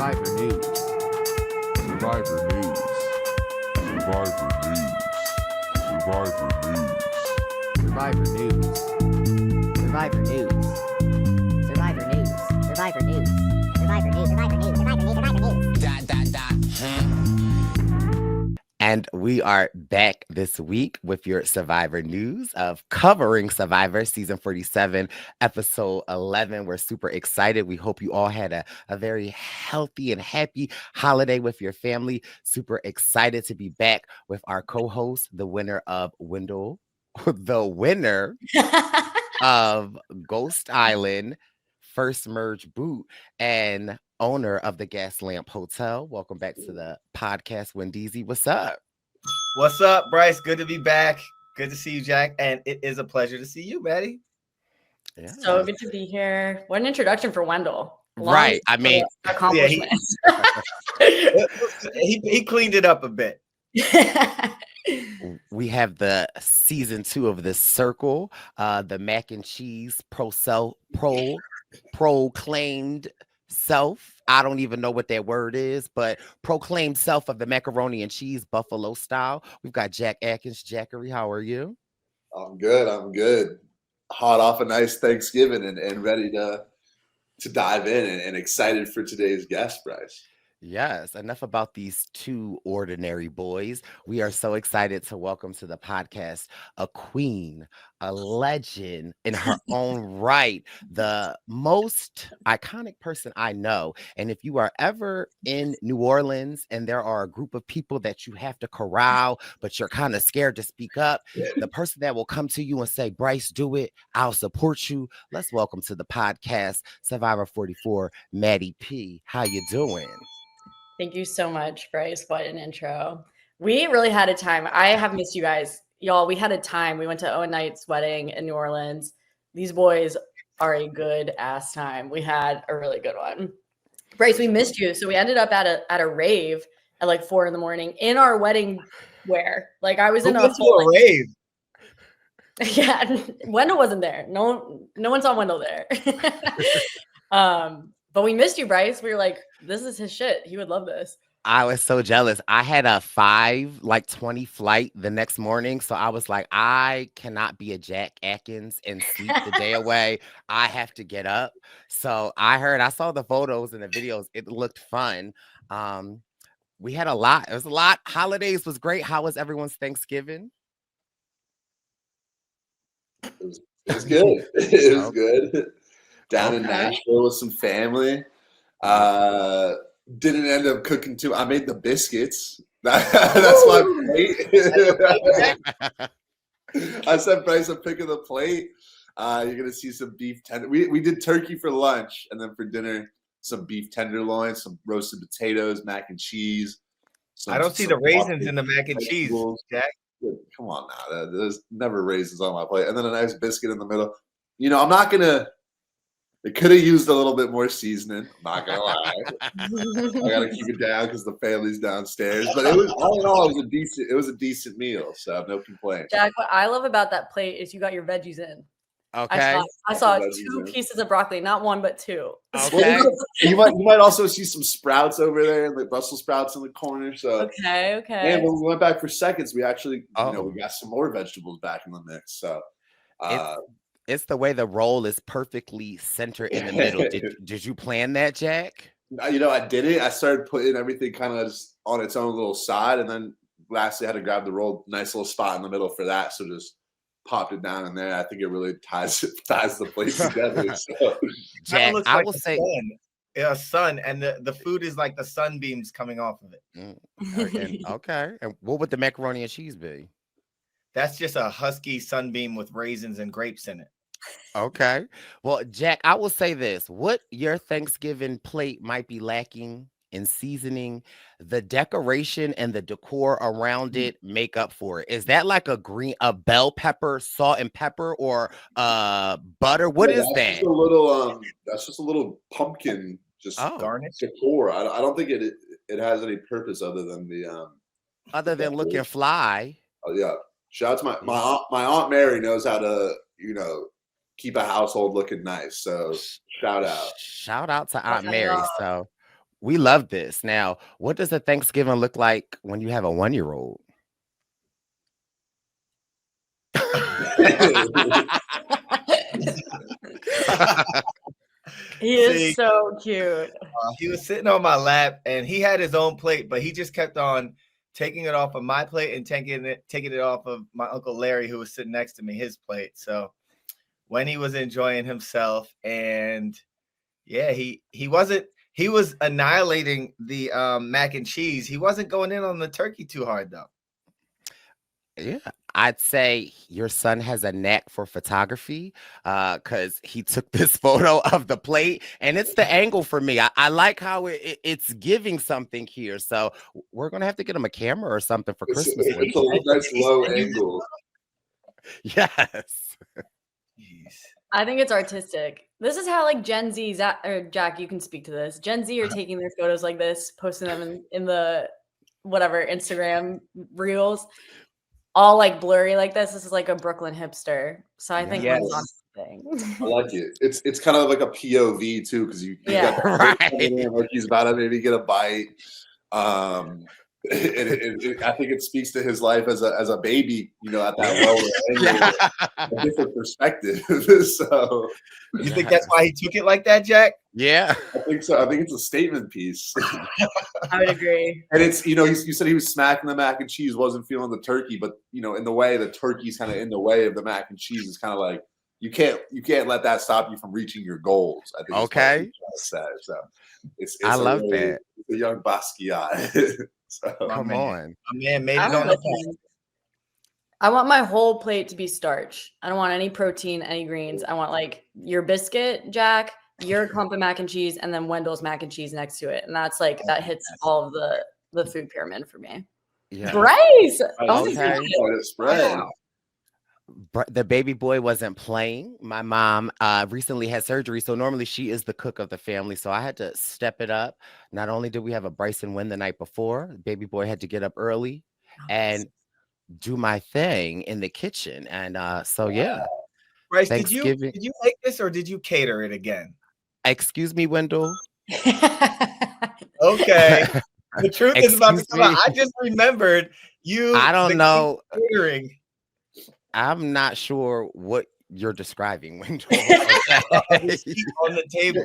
Survivor News. Survivor News. Survivor News. Survivor News. Survivor News. Survivor News. Survivor News. Survivor News. Survivor News. Survivor News. Survivor News. Survivor News. And we are back this week with your Survivor News of covering Survivor Season 47, Episode 11. We're super excited. We hope you all had a very healthy and happy holiday with your family. Super excited to be back with our co-host, the winner of Wendell, the winner of Ghost Island, First Merge Boot, and owner of the Gas Lamp Hotel. Welcome back to the podcast, Wendeezy. What's up? What's up, Bryce? Good to be back. Good to see you, Jack. And it is a pleasure to see you, Maddie. Yeah. So good to be here. What an introduction for Wendell. Right. I mean, accomplishments. He cleaned it up a bit. We have the season 2 of this circle, the mac and cheese proclaimed self. I don't even know what that word is, but proclaimed self of the macaroni and cheese buffalo style. We've got Jack Atkins. Jackery, how are you? I'm good. Hot off a nice Thanksgiving and ready to dive in and excited for today's guest, Bryce. Yes, enough about these two ordinary boys. We are so excited to welcome to the podcast a queen, a legend in her own right, the most iconic person I know. And if you are ever in New Orleans and there are a group of people that you have to corral, but you're kind of scared to speak up, the person that will come to you and say, Bryce, do it, I'll support you. Let's welcome to the podcast, Survivor 44, Maddy P. How you doing? Thank you so much, Bryce. What an intro. We really had a time. I have missed you guys. Y'all, we had a time. We went to Owen Knight's wedding in New Orleans. These boys are a good ass time. We had a really good one. Bryce, we missed you. So we ended up at a rave at like 4 a.m. in our wedding wear. Like I was in a full rave. Yeah, Wendell wasn't there. No one saw Wendell there. But we missed you, Bryce. We were like, this is his shit. He would love this. I was so jealous. I had a 5:20 flight the next morning. So I was like, I cannot be a Jack Atkins and sleep the day away. I have to get up. So I saw the photos and the videos. It looked fun. We had a lot. It was a lot. Holidays was great. How was everyone's Thanksgiving? It was good. It was good. Down in Nashville with some family. Didn't end up cooking too. I made the biscuits. That's my plate. I said, Bryce, I'm picking the plate. You're gonna see some beef tender. We did turkey for lunch, and then for dinner, some beef tenderloin, some roasted potatoes, mac and cheese. I don't see the raisins in the mac and cheese, Jack. Come on now. There's never raisins on my plate. And then a nice biscuit in the middle. You know, I'm not gonna. It could have used a little bit more seasoning. I'm not gonna lie. I gotta keep it down because the family's downstairs. But it was all in all, it was a decent meal. So no complaints. Jack, what I love about that plate is you got your veggies in. Okay. I saw 2 pieces of broccoli, not 1 but 2. Okay. you might also see some sprouts over there, like Brussels sprouts in the corner. So Okay. And when we went back for seconds, we actually we got some more vegetables back in the mix. So it's the way the roll is perfectly centered in the middle. Did you plan that, Jack? You know, I did it. I started putting everything kind of on its own little side, and then lastly, I had to grab the roll, nice little spot in the middle for that. So just popped it down in there. I think it really ties the plate together. So. Jack, I will say a sun, and the food is like the sunbeams coming off of it. Okay. And what would the macaroni and cheese be? That's just a husky sunbeam with raisins and grapes in it. Okay. Well, Jack, I will say this. What your Thanksgiving plate might be lacking in seasoning, the decoration and the decor around it make up for it. Is that like a bell pepper, salt and pepper, or butter? What is that? That's just a little pumpkin, just garnish decor. I don't think it has any purpose other than looking fly. Oh yeah. Shout out to my Aunt Mary knows how to, keep a household looking nice. So shout out To Aunt Mary. So We love this. Now, what does a Thanksgiving look like when you have a 1-year-old? He See, is so cute. he was sitting on my lap and he had his own plate, but he just kept on taking it off of my plate and taking it off of my Uncle Larry, who was sitting next to me, his plate. So when he was enjoying himself, and yeah, he was annihilating the mac and cheese. He wasn't going in on the turkey too hard though. Yeah, I'd say your son has a knack for photography because he took this photo of the plate and it's the angle for me. I like how it's giving something here. So we're going to have to get him a camera or something for Christmas. It's a nice low angle. Yes. Jeez. I think it's artistic. This is how like Gen Z, or Jack, you can speak to this. Gen Z are taking their photos like this, posting them in the whatever Instagram reels, all like blurry like this. This is like a Brooklyn hipster. So I think Yes. that's on thing. I like it. It's kind of like a POV too, because you Yeah. got the like he's about to maybe get a bite. I think it speaks to his life as a baby, at that lower angle, a different perspective. So You think that's why he took it like that, Jack? Yeah. I think so. I think it's a statement piece. I would agree. And it's, you said he was smacking the mac and cheese, wasn't feeling the turkey, but in the way the turkey's kind of in the way of the mac and cheese, is kind of like you can't let that stop you from reaching your goals. I think. Okay. So it's I love that. It's a young Basquiat. So Come on. My man made it on the plate. I want my whole plate to be starch. I don't want any protein, any greens. I want like your biscuit, Jack, your clump of mac and cheese, and then Wendell's mac and cheese next to it. And that's like that hits all of the food pyramid for me. Yeah. Bryce! Oh my Okay. God. spread. The baby boy wasn't playing. My mom recently had surgery, so normally she is the cook of the family. So I had to step it up. Not only did we have a Bryson win the night before, the baby boy had to get up early and do my thing in the kitchen. And so yeah. Bryce, did you Thanksgiving. make this or did you cater it again? Excuse me, Wendell. Okay. The truth is about to Excuse come out. me? I just remembered you. I don't know. Catering. I'm not sure what you're describing, Wendell. The seat on the table.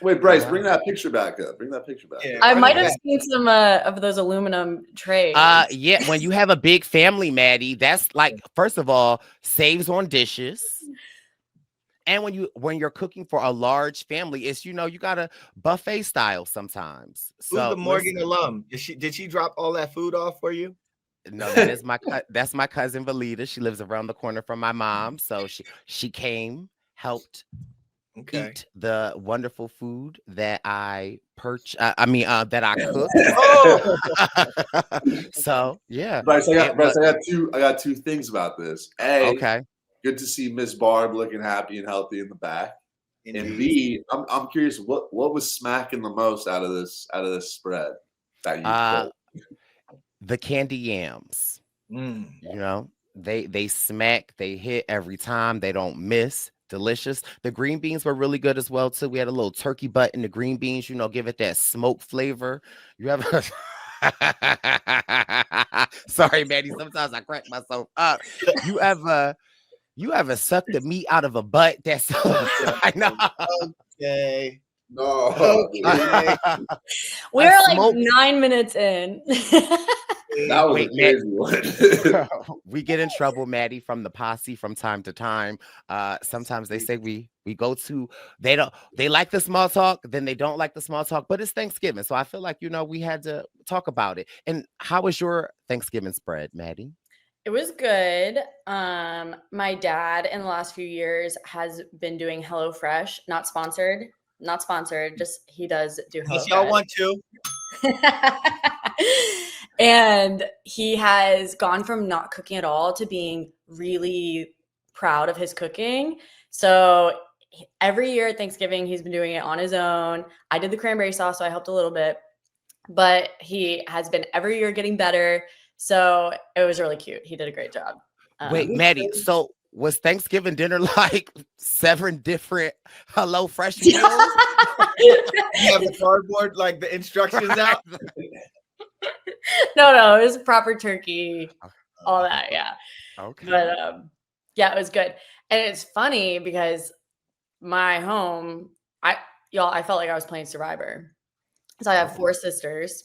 Wait, Bryce, bring that picture back up. Bring that picture back. Yeah, I run might it have back. seen some of those aluminum trays. Yeah, when you have a big family, Maddie, that's like, first of all, saves on dishes. And when you're cooking for a large family, it's you got a buffet style sometimes. Who's So the Morgan listen, alum? Did she drop all that food off for you? no, that is that's my cousin Valita. She lives around the corner from my mom. So she came, helped eat the wonderful food that I that I cook. So yeah. Bryce, I got two things about this. A, Okay. good to see Miss Barb looking happy and healthy in the back. And B, I'm curious, what was smacking the most out of this spread that you cooked? The candy yams. They smack, they hit every time, they don't miss. Delicious. The green beans were really good as well too. We had a little turkey butt in the green beans, give it that smoke flavor. You have sorry, Maddie, sometimes I crack myself up. You ever sucked the meat out of a butt? That's I know. Okay. No. Okay. We're like 9 minutes in. That was a crazy one. We get in trouble, Maddie, from the posse from time to time. Sometimes they say we go to they like the small talk, then they don't like the small talk, but it's Thanksgiving. So I feel like, we had to talk about it. And how was your Thanksgiving spread, Maddie? It was good. My dad in the last few years has been doing HelloFresh, not sponsored, just he does do HelloFresh. Yes, y'all want to. And he has gone from not cooking at all to being really proud of his cooking. So every year at Thanksgiving, he's been doing it on his own. I did the cranberry sauce, so I helped a little bit, but he has been every year getting better. So it was really cute. He did a great job. Wait, Maddie, so was Thanksgiving dinner like 7 different Hello Fresh meals? You have the cardboard, like the instructions out. No, it was proper turkey, all that, yeah. Okay. But yeah, it was good. And it's funny because my home, I felt like I was playing Survivor. So I have 4 sisters,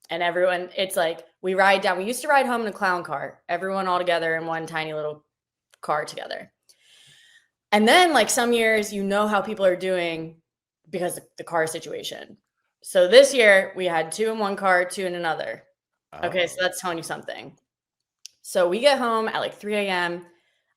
and everyone, it's like we ride down. We used to ride home in a clown car, everyone all together in one tiny little car together. And then like some years, you know how people are doing because of the car situation. So this year we had 2 in one car, 2 in another. Okay, so that's telling you something. So we get home at like 3 a.m.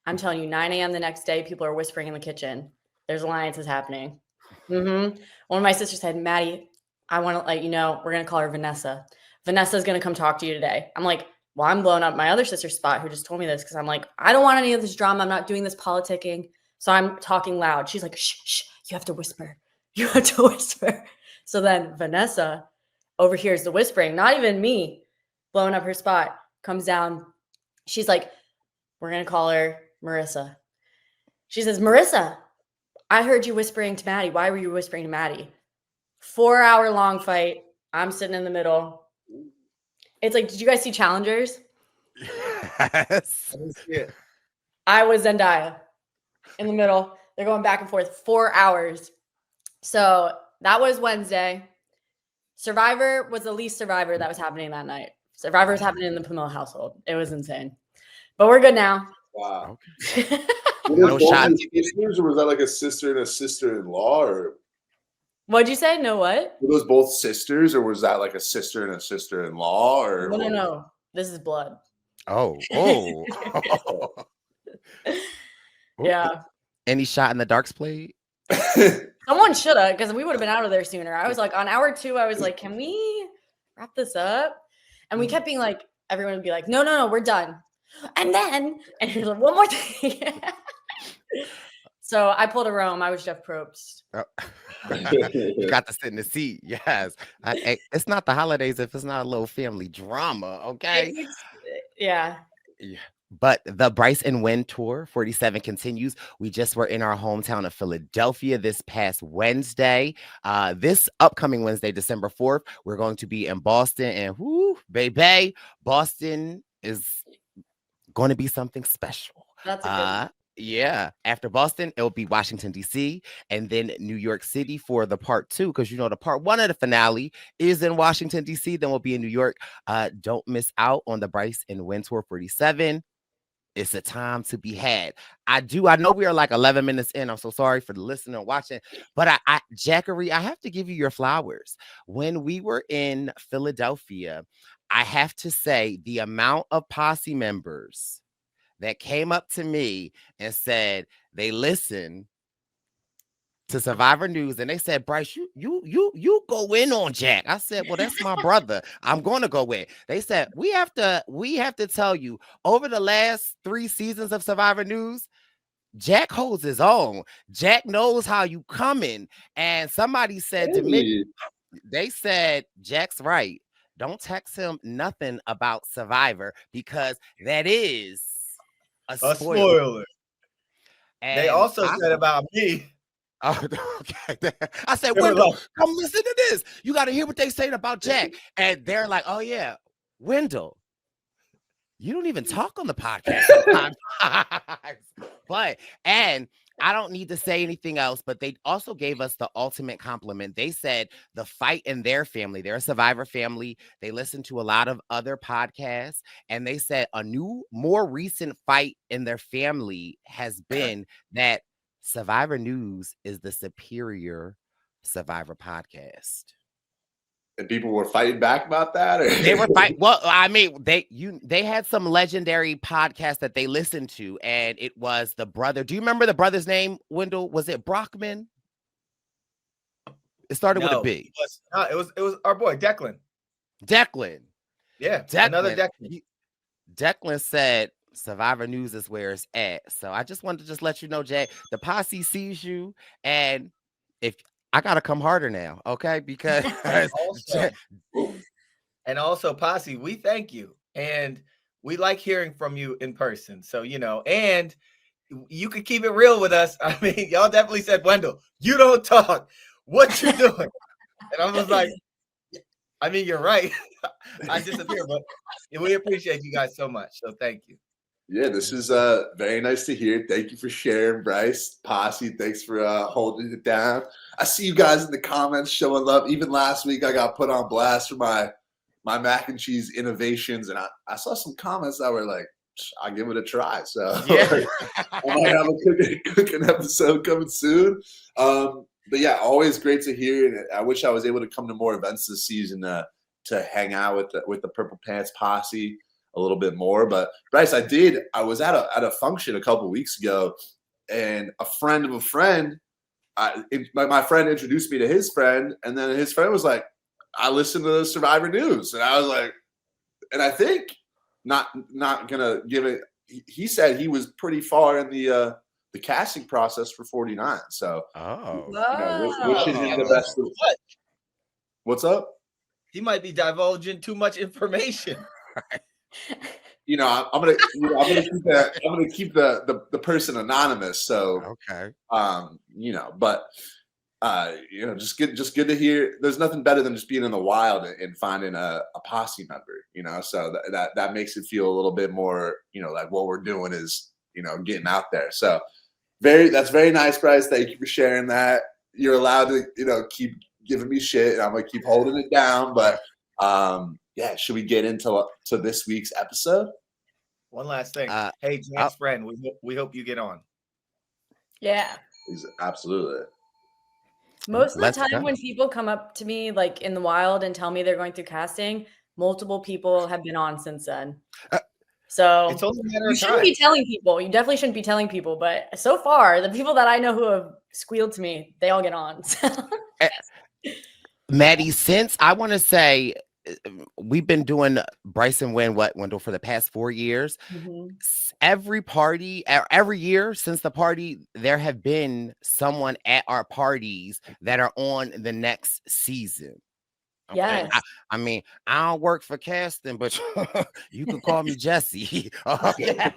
I'm telling you, 9 a.m. the next day, people are whispering in the kitchen. There's alliances happening. One of my sisters said, Maddie, I want to let you know, we're going to call her Vanessa. Vanessa's going to come talk to you today. I'm like, well, I'm blowing up my other sister's spot who just told me this because I'm like, I don't want any of this drama. I'm not doing this politicking. So I'm talking loud. She's like, shh, you have to whisper. You have to whisper. So then Vanessa overhears the whispering, not even me blowing up her spot, comes down. She's like, we're going to call her Marissa. She says, Marissa, I heard you whispering to Maddie. Why were you whispering to Maddie? 4-hour-long fight. I'm sitting in the middle. It's like, did you guys see Challengers? Yes. I was Zendaya in the middle. They're going back and forth 4 hours. So that was Wednesday. Survivor was the least Survivor that was happening that night. Survivor was happening in the Pomilla household. It was insane. But we're good now. Wow. Okay. No shots. Sisters, or was that like a sister and a sister-in-law? Or What'd you say? No what? were those both sisters, or was that like a sister and a sister-in-law? Or No. This is blood. Oh. Yeah. Any shot in the darks played? Someone should have, because we would have been out of there sooner. I was like, on hour 2, I was like, can we wrap this up? And we kept being like, everyone would be like, no, we're done. And here's like, one more thing. So I pulled a Rome. I was Jeff Probst. Oh. You got to sit in the seat. Yes. It's not the holidays if it's not a little family drama. Okay. Yeah. But the Bryce and Wend Tour 47 continues. We just were in our hometown of Philadelphia this past Wednesday. This upcoming Wednesday, December 4th, we're going to be in Boston. And whoo, baby, Boston is going to be something special. That's a good one. Yeah. After Boston, it'll be Washington, D.C., and then New York City for the part 2, because you know the part 1 of the finale is in Washington, D.C., then we'll be in New York. Don't miss out on the Bryce and Wend Tour 47. It's a time to be had. I know we are like 11 minutes in. I'm so sorry for the listener and watching, but Jackery, I have to give you your flowers. When we were in Philadelphia, I have to say the amount of posse members that came up to me and said they listen to Survivor News and they said, Bryce, you go in on Jack. I said, well, that's my brother. I'm going to go in. They said, we have to tell you, over the last 3 seasons of Survivor News, Jack holds his own. Jack knows how you coming. And somebody said to me, they said, Jack's right. Don't text him nothing about Survivor because that is a spoiler. And they also said about me. Oh, okay. I said, Wendell, come listen to this. You got to hear what they say about Jack. And they're like, oh, yeah, Wendell, you don't even talk on the podcast sometimes. And I don't need to say anything else, but they also gave us the ultimate compliment. They said the fight in their family, they're a Survivor family. They listen to a lot of other podcasts, and they said a new, more recent fight in their family has been that Survivor News is the superior Survivor podcast. And people were fighting back about that? Or? They were fighting. Well, I mean, they had some legendary podcasts that they listened to, and it was the brother. Do you remember the brother's name, Wendell? Was it Brockman? It started with a B. It was our boy, Declan. Yeah. Another Declan. Declan said Survivor News is where it's at. So I just wanted to let you know, Jay, the posse sees you, and if I gotta come harder now, okay? Because also, posse, we thank you, and we like hearing from you in person. So and you could keep it real with us. I mean, y'all definitely said, Wendell, you don't talk. What you doing? And I was like, I mean, you're right. I disappear, but we appreciate you guys so much. So thank you. Yeah, this is very nice to hear. Thank you for sharing, Bryce. Posse, thanks for holding it down. I see you guys in the comments showing love. Even last week, I got put on blast for my mac and cheese innovations, and I saw some comments that were like, I'll give it a try. So Yeah. I might have a cooking episode coming soon. But yeah, always great to hear. And I wish I was able to come to more events this season to hang out with the Purple Pants Posse a little bit more. But Bryce, I was at a function a couple weeks ago, and a friend of a friend, my friend introduced me to his friend, and then his friend was like, I listened to the Survivor News, and I was like, and I think not gonna give it. He said he was pretty far in the casting process for 49. So, wishing him the best. What's up? He might be divulging too much information. I'm gonna keep the person anonymous. So okay. But just good to hear. There's nothing better than just being in the wild and finding a posse member. So that makes it feel a little bit more, like what we're doing is, getting out there. So that's very nice, Bryce. Thank you for sharing that. You're allowed to, keep giving me shit, and I'm gonna keep holding it down. But yeah, should we get into this week's episode? One last thing. Hey, Jack's friend, we hope you get on. Yeah. Absolutely. Most of the time when people come up to me like in the wild and tell me they're going through casting, multiple people have been on since then. So it's only a matter you of shouldn't time. be telling people. You definitely shouldn't be telling people. But so far, the people that I know who have squealed to me, they all get on. Maddy, since I want to say we've been doing Bryce and Wendell for the past 4 years. Mm-hmm. Every year since the party, there have been someone at our parties that are on the next season. Okay? Yes. I mean, I don't work for casting, but you can call me Jesse. Okay.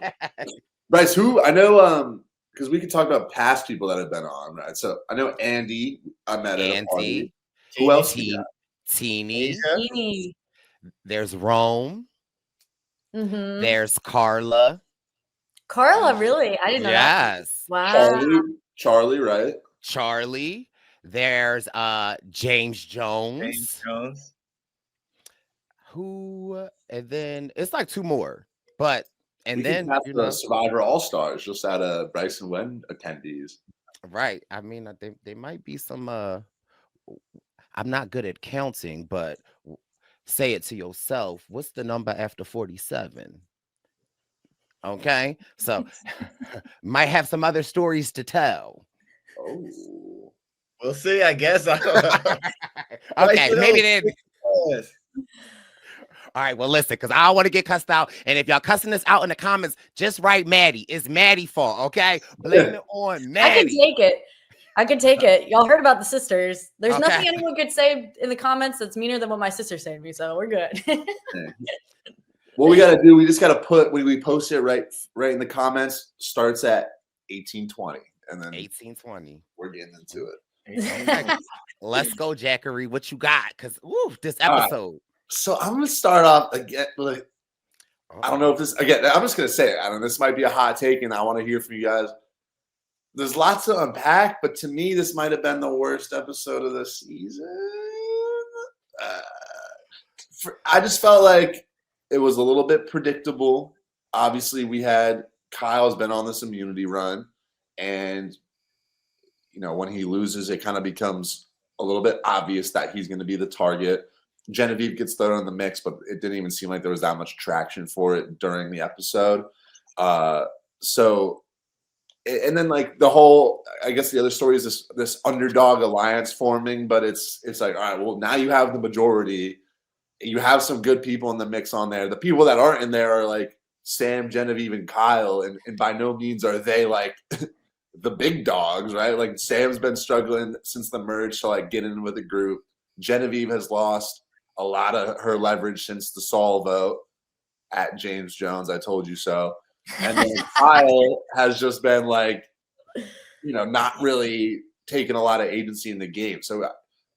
Bryce, who I know, because we can talk about past people that have been on, right? So I know Andy, I met at a party. Who else? Teeny. There's Rome. Mm-hmm. There's Carla. Carla, really? I didn't know that. Yes. Wow. Charlie, right? Charlie. There's James Jones. Who, and then it's like 2 more. But and then the Survivor All-Stars just out of Bryce and Wen attendees. Right. I mean, they might be some I'm not good at counting, but say it to yourself. What's the number after 47? Okay. So might have some other stories to tell. Oh. We'll see, I guess. I don't know. Okay, maybe then. Yes. All right, well, listen, because I don't want to get cussed out. And if y'all cussing this out in the comments, just write Maddy. It's Maddy's fault, okay? Blame it on Maddy. I can take it. Y'all heard about the sisters. There's nothing anyone could say in the comments that's meaner than what my sister said to me, so we're good. What we got to do, we just got to put, when we post it right in the comments, starts at 1820. And then 1820. We're getting into it. Let's go, Jackery. What you got? Because this episode. So I'm gonna start off again. Like, I don't know if this again. I'm just gonna say it. I don't know. This might be a hot take, and I want to hear from you guys. There's lots to unpack, but to me, this might have been the worst episode of the season. I just felt like it was a little bit predictable. Obviously, we had Kyle's been on this immunity run, and when he loses, it kind of becomes a little bit obvious that he's going to be the target. Genevieve gets thrown in the mix, but it didn't even seem like there was that much traction for it during the episode. And then like the whole, I guess the other story is this underdog alliance forming, but it's like, all right, well, now you have the majority. You have some good people in the mix on there. The people that aren't in there are like Sam, Genevieve, and Kyle, and by no means are they like the big dogs, right? Like Sam's been struggling since the merge to like get in with the group. Genevieve has lost a lot of her leverage since the Saul vote at James Jones. I told you so. And then Kyle has just been like, not really taking a lot of agency in the game. So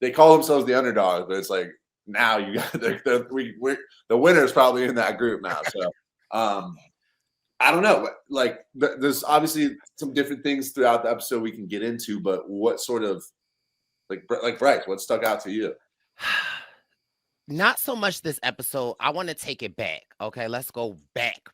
they call themselves the underdog, but it's like now you got the winner's probably in that group now. So I don't know. Like there's obviously some different things throughout the episode we can get into, but what sort of like Bryce, what stuck out to you? Not so much this episode. I want to take it back. Okay, let's go back.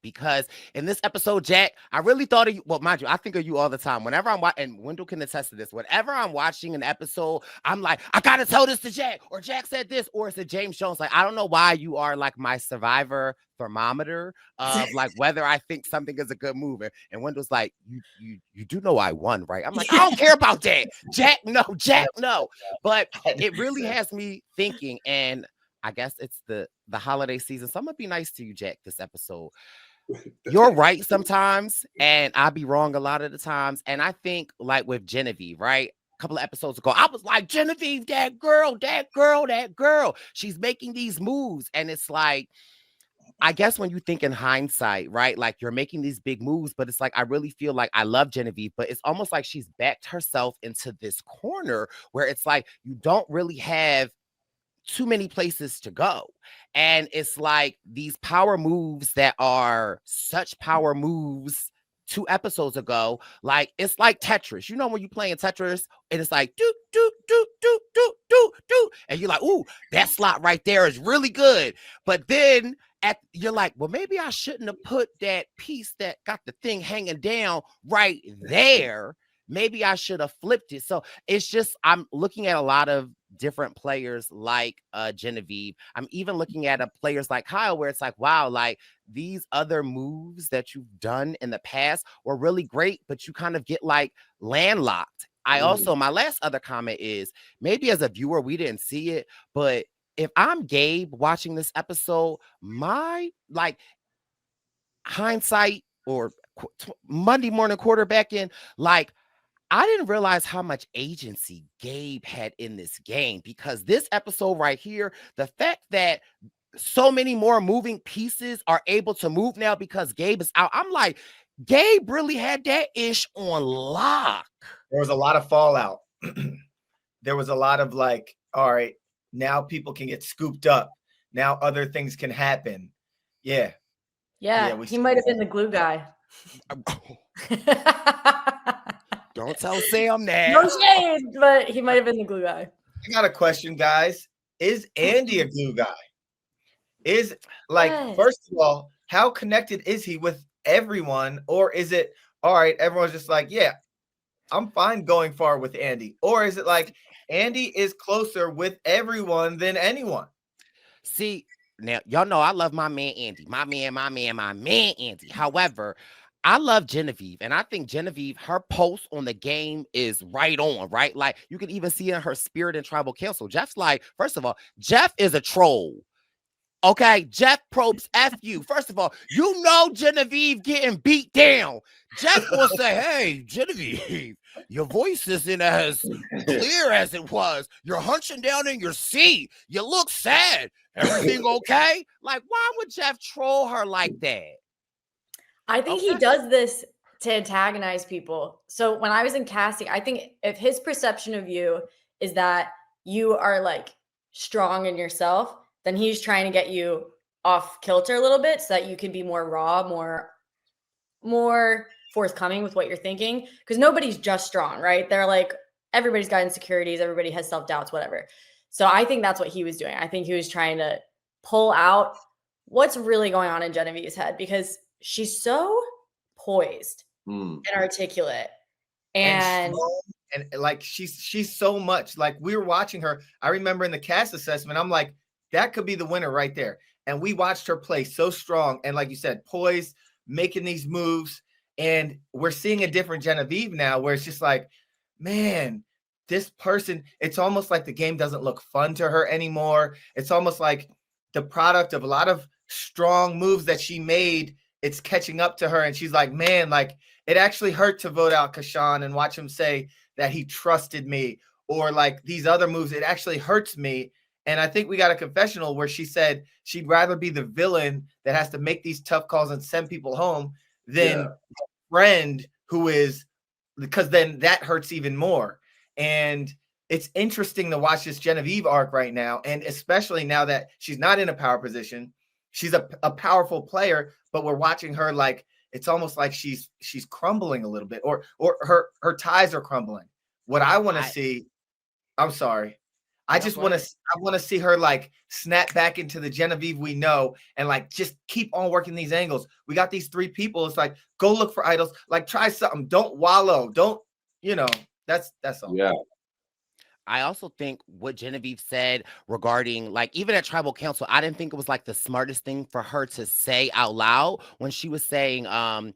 Because in this episode, Jack, I really thought of you. Well, mind you, I think of you all the time. Whenever I'm watching, and Wendell can attest to this, whenever I'm watching an episode, I'm like, I gotta tell this to Jack, or Jack said this, or it's a James Jones. Like, I don't know why you are like my survivor thermometer of like whether I think something is a good move. And Wendell's like, you do know I won, right? I'm like, I don't care about that. Jack, no. But it really has me thinking, and I guess it's the holiday season. So I'm gonna be nice to you, Jack, this episode. You're right sometimes, and I'll be wrong a lot of the times. And I think like with Genevieve, right? A couple of episodes ago, I was like, Genevieve, that girl. She's making these moves. And it's like, I guess when you think in hindsight, right? Like you're making these big moves, but it's like, I really feel like I love Genevieve, but it's almost like she's backed herself into this corner where it's like, you don't really have too many places to go. And it's like these power moves that are such power moves 2 episodes ago, like it's like Tetris. You know when you playing Tetris and it's like do, and you're like, ooh, that slot right there is really good. But then you're like, well, maybe I shouldn't have put that piece that got the thing hanging down right there. Maybe I should have flipped it. So it's just, I'm looking at a lot of different players like Genevieve. I'm even looking at players like Kyle, where it's like, wow, like these other moves that you've done in the past were really great, but you kind of get like landlocked. I also, my last other comment is maybe as a viewer, we didn't see it, but if I'm Gabe watching this episode, my like hindsight or Monday morning quarterbacking, like I didn't realize how much agency Gabe had in this game, because this episode right here, the fact that so many more moving pieces are able to move now because Gabe is out. I'm like, Gabe really had that ish on lock. There was a lot of fallout. There was a lot of like, all right, now people can get scooped up. Now other things can happen. Yeah, he might have been the glue guy. Don't tell Sam that. No shade, but he might have been the glue guy. I got a question, guys. Is Andy a glue guy? Is like, first of all, how connected is he with everyone? Or is it, all right, everyone's just like, yeah, I'm fine going far with Andy? Or is it like Andy is closer with everyone than anyone? See, now y'all know I love my man Andy, my man Andy. However, I love Genevieve, and I think Genevieve, her post on the game is right on, right? Like you can even see in her spirit and tribal council. Jeff's like, first of all, Jeff is a troll. Okay, Jeff probes F you. First of all, you know Genevieve getting beat down. Jeff will say, hey, Genevieve, your voice isn't as clear as it was. You're hunching down in your seat. You look sad. Everything okay? Like, why would Jeff troll her like that? I think he does this to antagonize people. So when I was in casting, I think if his perception of you is that you are like strong in yourself, then he's trying to get you off kilter a little bit so that you can be more raw, more forthcoming with what you're thinking. Because nobody's just strong, right? They're like, everybody's got insecurities, everybody has self-doubts, whatever. So I think that's what he was doing. I think he was trying to pull out what's really going on in Genevieve's head, because she's so poised and articulate. And like she's so much like, we were watching her. I remember in the cast assessment, I'm like, that could be the winner right there. And we watched her play so strong. And like you said, poised, making these moves. And we're seeing a different Genevieve now, where it's just like, man, this person, it's almost like the game doesn't look fun to her anymore. It's almost like the product of a lot of strong moves that she made, it's catching up to her. And she's like, man, like it actually hurt to vote out Kashan and watch him say that he trusted me, or like these other moves, it actually hurts me. And I think we got a confessional where she said she'd rather be the villain that has to make these tough calls and send people home than a friend who is, because then that hurts even more. And it's interesting to watch this Genevieve arc right now. And especially now that she's not in a power position, she's a powerful player, but we're watching her like, it's almost like she's crumbling a little bit, or her ties are crumbling. What I want to see, I'm sorry. I want to see her like snap back into the Genevieve we know and like just keep on working these angles. We got these 3 people. It's like, go look for idols, like try something. Don't wallow. Don't, that's all. Yeah. I also think what Genevieve said regarding, like, even at tribal council, I didn't think it was like the smartest thing for her to say out loud when she was saying, I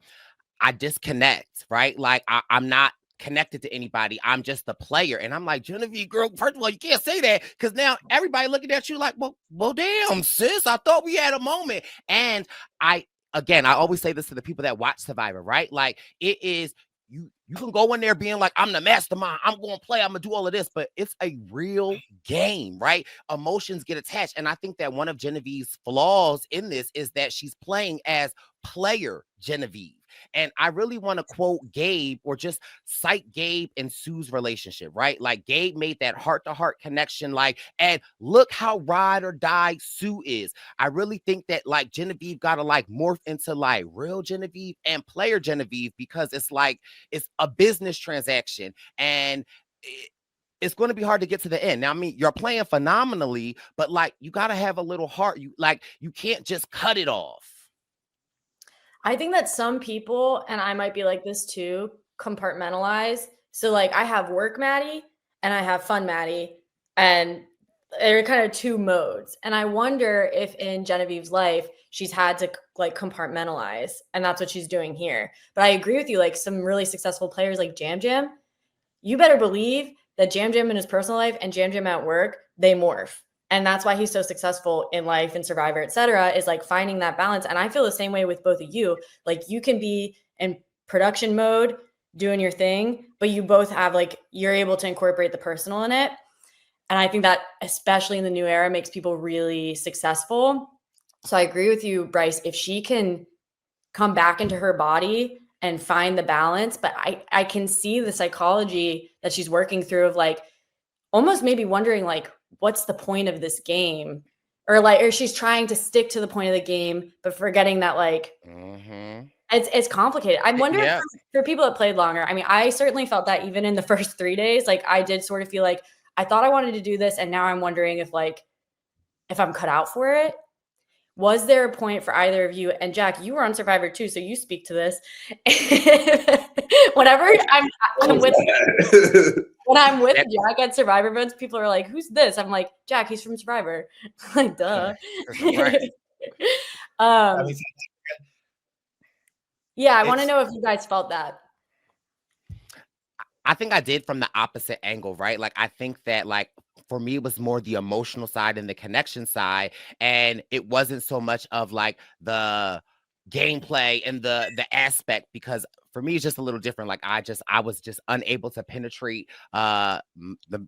disconnect, right? Like I'm not connected to anybody. I'm just a player. And I'm like, Genevieve, girl, first of all, you can't say that, because now everybody looking at you like, well, damn, sis, I thought we had a moment. And I always say this to the people that watch Survivor, right? Like, it is, you can go in there being like, I'm the mastermind, I'm going to play, I'm going to do all of this, but it's a real game, right? Emotions get attached. And I think that one of Genevieve's flaws in this is that she's playing as player Genevieve. And I really want to quote Gabe, or just cite Gabe and Sue's relationship, right? Like, Gabe made that heart-to-heart connection, like, and look how ride or die Sue is. I really think that like Genevieve got to like morph into like real Genevieve and player Genevieve, because it's like, it's a business transaction, and it's going to be hard to get to the end. Now, I mean, you're playing phenomenally, but like, you got to have a little heart. You can't just cut it off. I think that some people, and I might be like this too, compartmentalize. So like, I have work Maddy and I have fun Maddy, and they're kind of 2 modes. And I wonder if in Genevieve's life, she's had to like compartmentalize, and that's what she's doing here. But I agree with you, like some really successful players like Jam Jam, you better believe that Jam Jam in his personal life and Jam Jam at work, they morph. And that's why he's so successful in life and Survivor, et cetera, is like finding that balance. And I feel the same way with both of you. Like, you can be in production mode doing your thing, but you both have like, you're able to incorporate the personal in it. And I think that especially in the new era makes people really successful. So I agree with you, Bryce, if she can come back into her body and find the balance, but I can see the psychology that she's working through of like, almost maybe wondering like, what's the point of this game? Or she's trying to stick to the point of the game, but forgetting that like, it's complicated. I wonder if for people that played longer, I mean, I certainly felt that even in the first 3 days, like I did sort of feel like I thought I wanted to do this, and now I'm wondering if I'm cut out for it. Was there a point for either of you? And Jack, you were on Survivor too, so you speak to this. Whenever when I'm with Jack at Survivor events, people are like, "Who's this?" I'm like, "Jack, he's from Survivor." I'm like, duh. Right. Yeah, I want to know if you guys felt that. I think I did from the opposite angle, right? Like, I think that like, for me, it was more the emotional side and the connection side. And it wasn't so much of like the gameplay and the aspect, because for me, it's just a little different. Like, I was just unable to penetrate the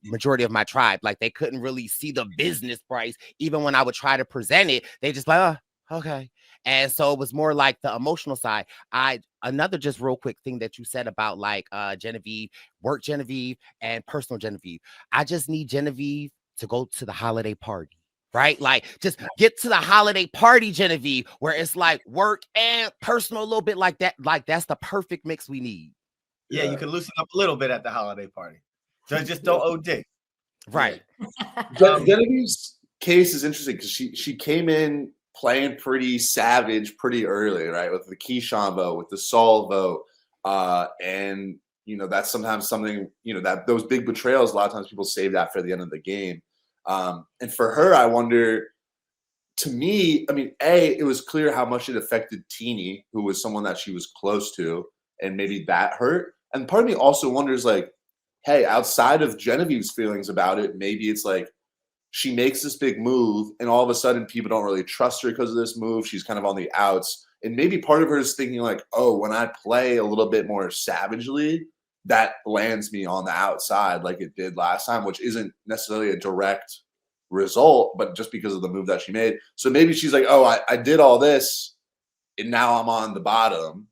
majority of my tribe. Like, they couldn't really see the business price. Even when I would try to present it, they just like, oh, okay. And so it was more like the emotional side. Another just real quick thing that you said about like Genevieve, work Genevieve and personal Genevieve. I just need Genevieve to go to the holiday party, right? Like, just get to the holiday party, Genevieve, where it's like work and personal a little bit like that. Like, that's the perfect mix we need. Yeah, you can loosen up a little bit at the holiday party. So just don't OD. Right. Genevieve's case is interesting because she came in playing pretty savage pretty early, right? With the Keyshawn vote, with the Saul vote. And, that's sometimes something, that those big betrayals, a lot of times people save that for the end of the game. And for her, I wonder, to me, I mean, it was clear how much it affected Teeny, who was someone that she was close to, and maybe that hurt. And part of me also wonders, like, hey, outside of Genevieve's feelings about it, maybe it's like, she makes this big move and all of a sudden people don't really trust her because of this move. She's kind of on the outs. And maybe part of her is thinking like, oh, when I play a little bit more savagely, that lands me on the outside like it did last time, which isn't necessarily a direct result, but just because of the move that she made. So maybe she's like, oh, I did all this and now I'm on the bottom.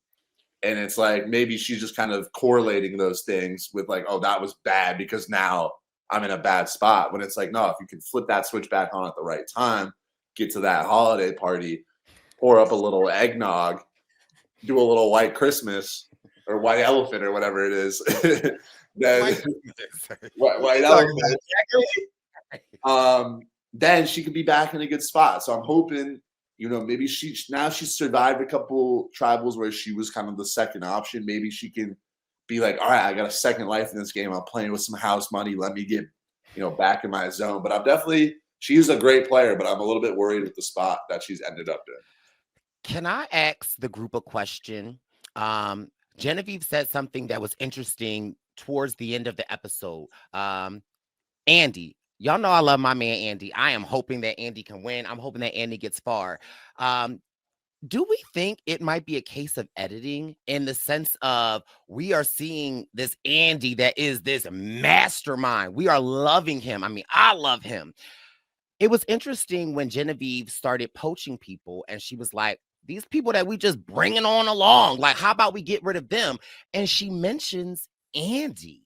And it's like, maybe she's just kind of correlating those things with like, oh, that was bad because now I'm in a bad spot. When it's like, no, if you can flip that switch back on at the right time, get to that holiday party, pour up a little eggnog, do a little white Christmas or white elephant or whatever it is. Then, white elephant. Then she could be back in a good spot. So I'm hoping, maybe she's survived a couple tribals where she was kind of the second option. Maybe she can be like, all right, I got a second life in this game. I'm playing with some house money. Let me get, back in my zone. But she's a great player, but I'm a little bit worried with the spot that she's ended up in. Can I ask the group a question? Genevieve said something that was interesting towards the end of the episode. Andy, y'all know I love my man Andy. I am hoping that Andy can win. I'm hoping that Andy gets far. Do we think it might be a case of editing in the sense of we are seeing this Andy that is this mastermind? We are loving him. I mean, I love him. It was interesting when Genevieve started poaching people and she was like, these people that we just bringing on along, like, how about we get rid of them? And she mentions Andy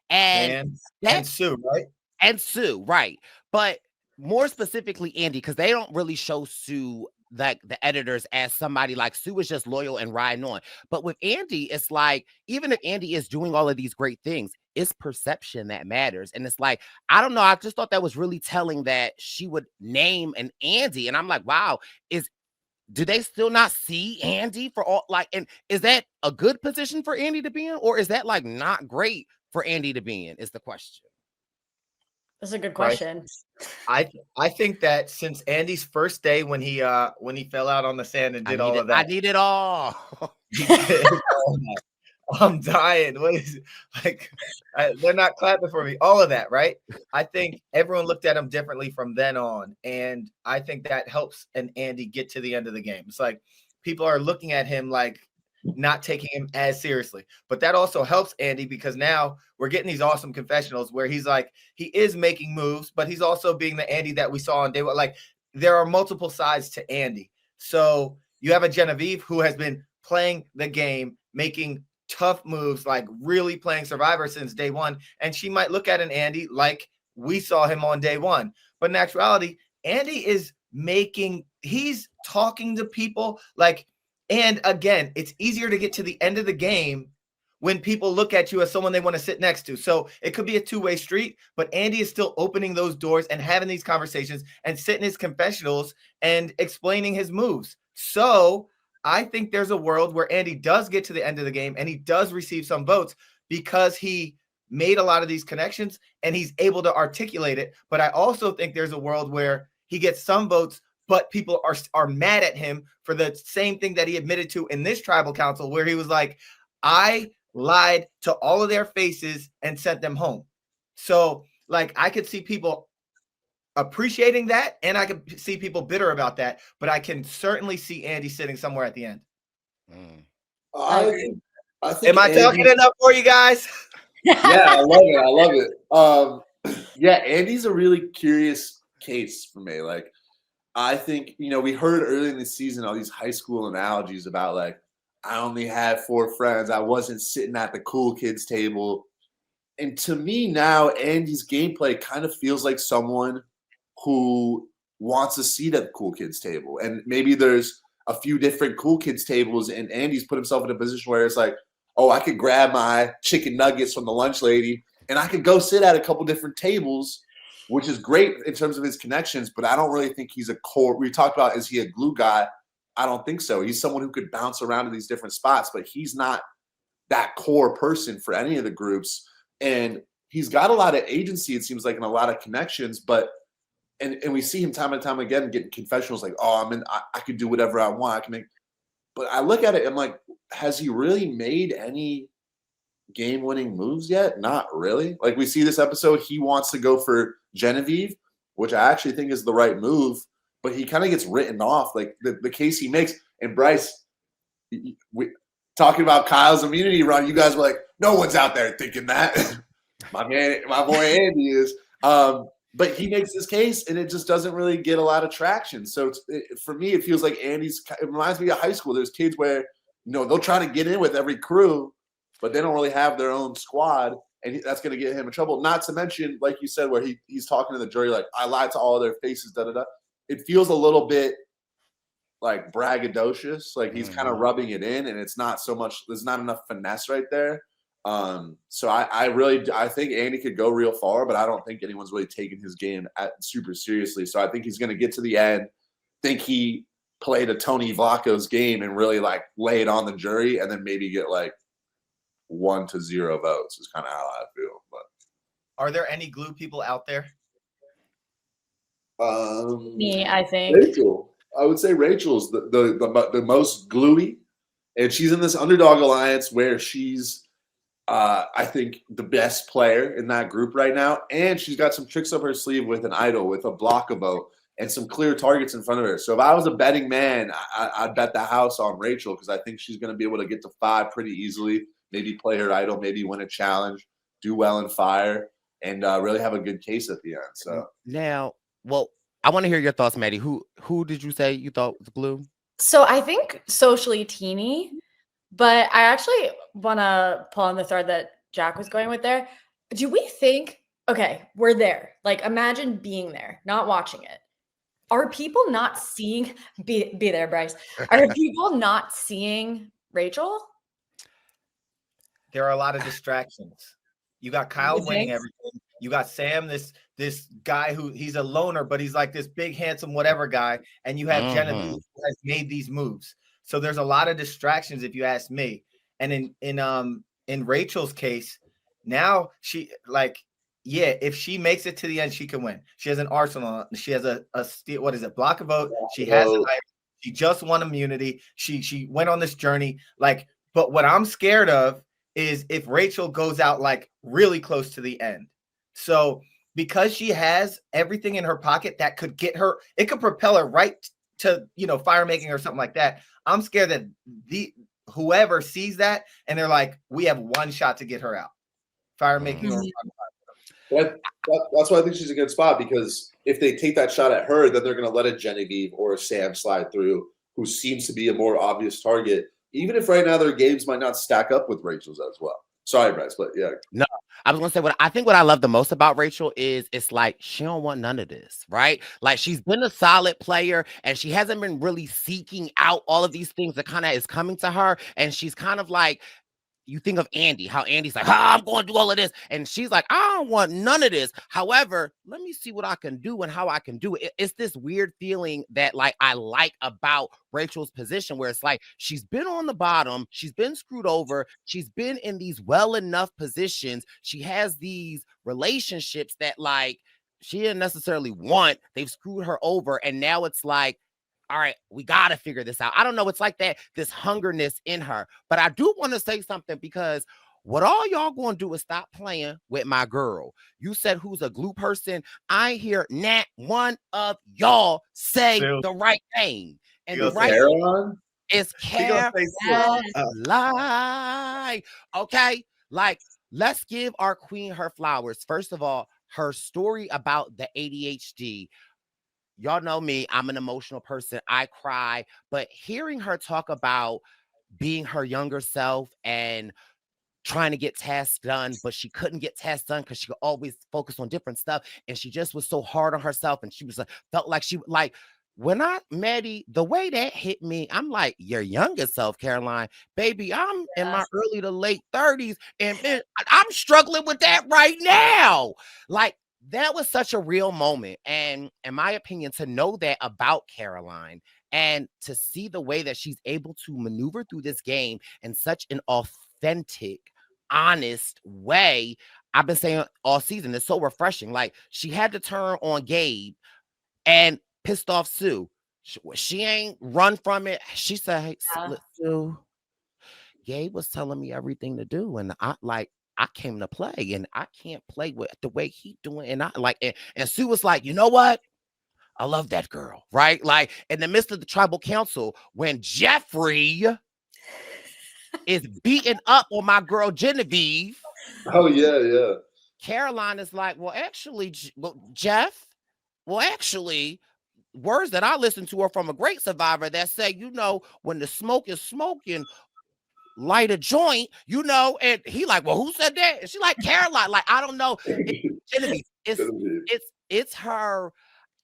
and Sue, right? And Sue, right. But more specifically, Andy, because they don't really show Sue, like the editors, as somebody like Sue is just loyal and riding on. But with Andy, it's like, even if Andy is doing all of these great things, it's perception that matters. And it's like, I don't know. I just thought that was really telling that she would name an Andy. And I'm like, wow, do they still not see Andy for all, like, and is that a good position for Andy to be in? Or is that like not great for Andy to be in is the question. That's a good question. Right. I think that since Andy's first day when he fell out on the sand and did all of that. I need it all. I'm dying. What is it? Like? They're not clapping for me. All of that, right? I think everyone looked at him differently from then on, and I think that helps an Andy get to the end of the game. It's like people are looking at him like not taking him as seriously, but that also helps Andy because now we're getting these awesome confessionals where he's like, he is making moves, but he's also being the Andy that we saw on day one. Like there are multiple sides to Andy. So you have a Genevieve who has been playing the game, making tough moves, like really playing Survivor since day one. And she might look at an Andy like we saw him on day one. But in actuality, Andy he's talking to people like, and again, it's easier to get to the end of the game when people look at you as someone they want to sit next to. So it could be a two-way street, but Andy is still opening those doors and having these conversations and sitting his confessionals and explaining his moves. So I think there's a world where Andy does get to the end of the game and he does receive some votes because he made a lot of these connections and he's able to articulate it. But I also think there's a world where he gets some votes, but people are mad at him for the same thing that he admitted to in this tribal council, where he was like, I lied to all of their faces and sent them home. So like, I could see people appreciating that, and I could see people bitter about that, but I can certainly see Andy sitting somewhere at the end. I think Am I talking enough for you guys? Yeah, I love it. Yeah, Andy's a really curious case for me. Like, I think, we heard early in the season all these high school analogies about like, I only had 4 friends. I wasn't sitting at the cool kids table. And to me now, Andy's gameplay kind of feels like someone who wants a seat at the cool kids table. And maybe there's a few different cool kids tables, and Andy's put himself in a position where it's like, oh, I could grab my chicken nuggets from the lunch lady and I could go sit at a couple different tables, which is great in terms of his connections, but I don't really think he's a core. We talked about, is he a glue guy? I don't think so. He's someone who could bounce around to these different spots, but he's not that core person for any of the groups. And he's got a lot of agency, it seems like, and a lot of connections, but and we see him time and time again getting confessionals like, oh, I could do whatever I want. I can make, but I look at it, I'm like, has he really made any game-winning moves yet? Not really. Like, we see this episode, he wants to go for Genevieve, which I actually think is the right move, but he kind of gets written off. Like, the case he makes, and Bryce, we talking about Kyle's immunity run, you guys were like, no one's out there thinking that. My boy Andy is. but he makes this case, and it just doesn't really get a lot of traction. So for me, it feels like Andy's. It reminds me of high school. There's kids where they'll try to get in with every crew, but they don't really have their own squad, and that's going to get him in trouble. Not to mention, like you said, where he's talking to the jury like, "I lied to all of their faces." Da da da. It feels a little bit like braggadocious, like he's kind of rubbing it in, and it's not so much. There's not enough finesse right there. So I think Andy could go real far, but I don't think anyone's really taking his game super seriously. So I think he's going to get to the end, think he played a Tony Vlacho's game and really like lay it on the jury, and then maybe get like 1-0 votes is kind of how I feel. But are there any glue people out there? Me, I think. Rachel. I would say Rachel's the most gluey, and she's in this underdog alliance where she's I think the best player in that group right now, and she's got some tricks up her sleeve with an idol, with a block of vote, and some clear targets in front of her. So if I was a betting man, I'd bet the house on Rachel, because I think she's going to be able to get to 5 pretty easily, maybe play her idol, maybe win a challenge, do well in fire, and really have a good case at the end. So now, well, I want to hear your thoughts, Maddy. Who did you say you thought was glue? So I think socially teeny. But I actually want to pull on the thread that Jack was going with there. Do we think, okay, we're there. Like, imagine being there, not watching it. Are people not seeing, be there, Bryce. Are people not seeing Rachel? There are a lot of distractions. You got Kyle winning everything. You got Sam, this guy who he's a loner, but he's like this big, handsome, whatever guy. And you have Genevieve who has made these moves. So there's a lot of distractions, if you ask me. And in Rachel's case, now she if she makes it to the end, she can win. She has an arsenal. She has a block of vote. She has she just won immunity. She went on this journey. But what I'm scared of is if Rachel goes out like really close to the end. So because she has everything in her pocket that could get her, it could propel her right to fire making or something like that. I'm scared that whoever sees that and they're like, we have one shot to get her out. Fire making or that's why I think she's a good spot, because if they take that shot at her, then they're going to let a Genevieve or a Sam slide through, who seems to be a more obvious target, even if right now their games might not stack up with Rachel's as well. Sorry, Bryce, but yeah. No, I was gonna say what I love the most about Rachel is it's like she don't want none of this, right? Like, she's been a solid player and she hasn't been really seeking out all of these things that kind of is coming to her. And she's kind of like, you think of Andy, how Andy's like, I'm going to do all of this. And she's like, I don't want none of this. However, let me see what I can do and how I can do it. It's this weird feeling that I like about Rachel's position, where it's like, she's been on the bottom. She's been screwed over. She's been in these well enough positions. She has these relationships that she didn't necessarily want. They've screwed her over. And now it's like, all right, we got to figure this out. I don't know. It's like that, this hungerness in her. But I do want to say something, because what all y'all going to do is stop playing with my girl. You said who's a glue person. I hear not one of y'all say the right thing. And the right thing is Caroline. Okay? Let's give our queen her flowers. First of all, her story about the ADHD. Y'all know me, I'm an emotional person. I cry. But hearing her talk about being her younger self and trying to get tasks done, but she couldn't get tasks done because she could always focus on different stuff. And she just was so hard on herself. And she was felt like she when Maddy, the way that hit me, I'm like, your younger self, Caroline, baby, I'm in my early to late 30s. And man, I'm struggling with that right now. That was such a real moment. And in my opinion, to know that about Caroline and to see the way that she's able to maneuver through this game in such an authentic, honest way, I've been saying all season, it's so refreshing. She had to turn on Gabe and pissed off Sue. She ain't run from it. She said, hey, Sue, Gabe was telling me everything to do. And I came to play, and I can't play with the way he doing. And and Sue was like, you know what? I love that girl, right? In the midst of the tribal council, when Jeffrey is beating up on my girl Genevieve. Oh yeah. Caroline is like, well, actually, Jeff, well, actually, words that I listen to are from a great survivor that say, you know, when the smoke is smoking, light a joint, you know, and he like, well, who said that? And she like, Caroline, like, I don't know. Genevieve, it's her.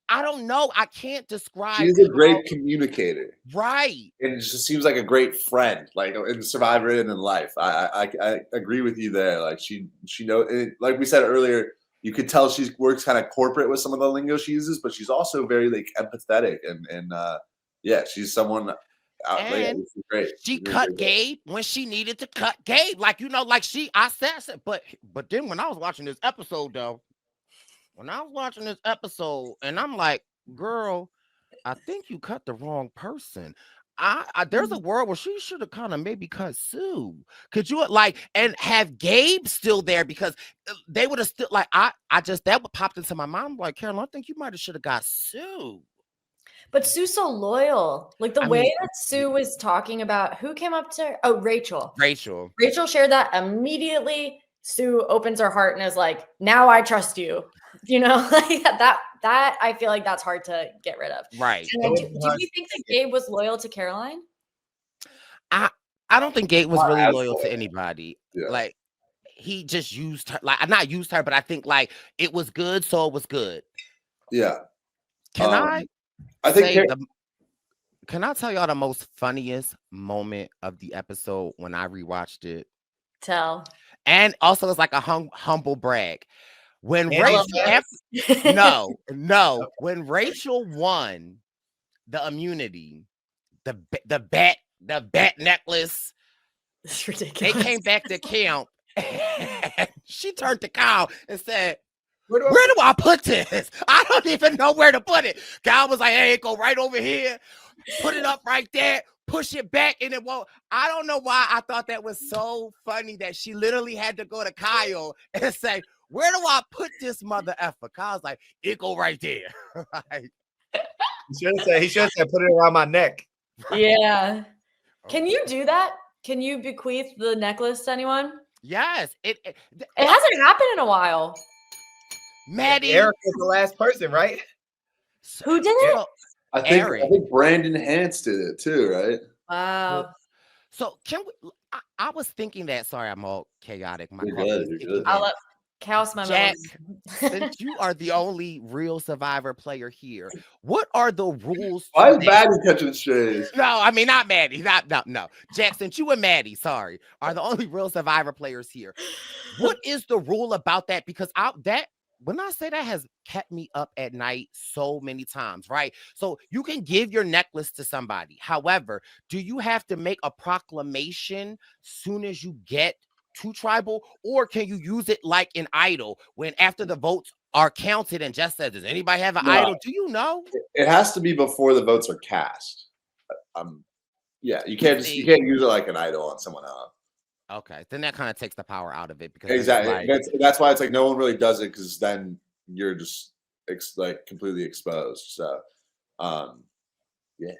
I don't know. I can't describe. She's a great communicator, right? And it just seems like a great friend, like in Survivor and in life. I agree with you there. Like she knows, like we said earlier, you could tell she works kind of corporate with some of the lingo she uses, but she's also very like empathetic and yeah, she's someone. And great. She cut Gabe when she needed to cut Gabe, like you know, like I said, but then when I was watching this episode though. When I was watching this episode, and I'm like, girl, I think you cut the wrong person. There's a world where she should have kind of maybe cut Sue. Could you like and have Gabe still there because they would have still like I just that would popped into my mind. I'm like, Carol, I think you might have should have got Sue. But Sue's so loyal. Like the way that Sue was talking about who came up to her. Oh, Rachel. Rachel shared that immediately. Sue opens her heart and is like, now I trust you. You know, like that I feel like that's hard to get rid of. Right. Do you think that Gabe was loyal to Caroline? I don't think Gabe was really loyal to anybody. Yeah. Like he just used her, like not used her, but I think like it was good, so it was good. Yeah. Can I can I tell y'all the most funniest moment of the episode when I rewatched it? Tell. And also it's like a humble brag. When Rachel when Rachel won the immunity, the bat necklace, it's ridiculous. They came back to camp. And she turned to Kyle and said, where do I put this? I don't even know where to put it. Kyle was like, hey, go right over here, put it up right there, push it back, and it won't. I don't know why I thought that was so funny that she literally had to go to Kyle and say, where do I put this mother effer? Kyle's like, it go right there. Like, he should have said, put it around my neck. Yeah. Can you do that? Can you bequeath the necklace to anyone? Yes. It hasn't happened in a while. Maddie. Eric was the last person, right? Who did it? I think Brandon Hance did it too, right? Wow. So can we? I was thinking that. Sorry, I'm all chaotic. You're good. I'll let Chaos my Jack, since you are the only real Survivor player here, what are the rules? Why is Maddie catching strays? No, I mean not Maddie. No. Jack, since you and Maddie, sorry, are the only real Survivor players here. What is the rule about that? Because when I say that has kept me up at night so many times, right? So you can give your necklace to somebody. However, do you have to make a proclamation soon as you get to tribal, or can you use it like an idol when after the votes are counted and just says, does anybody have an idol? Do you know? It has to be before the votes are cast. Yeah, you can't use it like an idol on someone else. Okay, then that kind of takes the power out of it because exactly that's why it's like no one really does it because then you're just like completely exposed. So, yeah,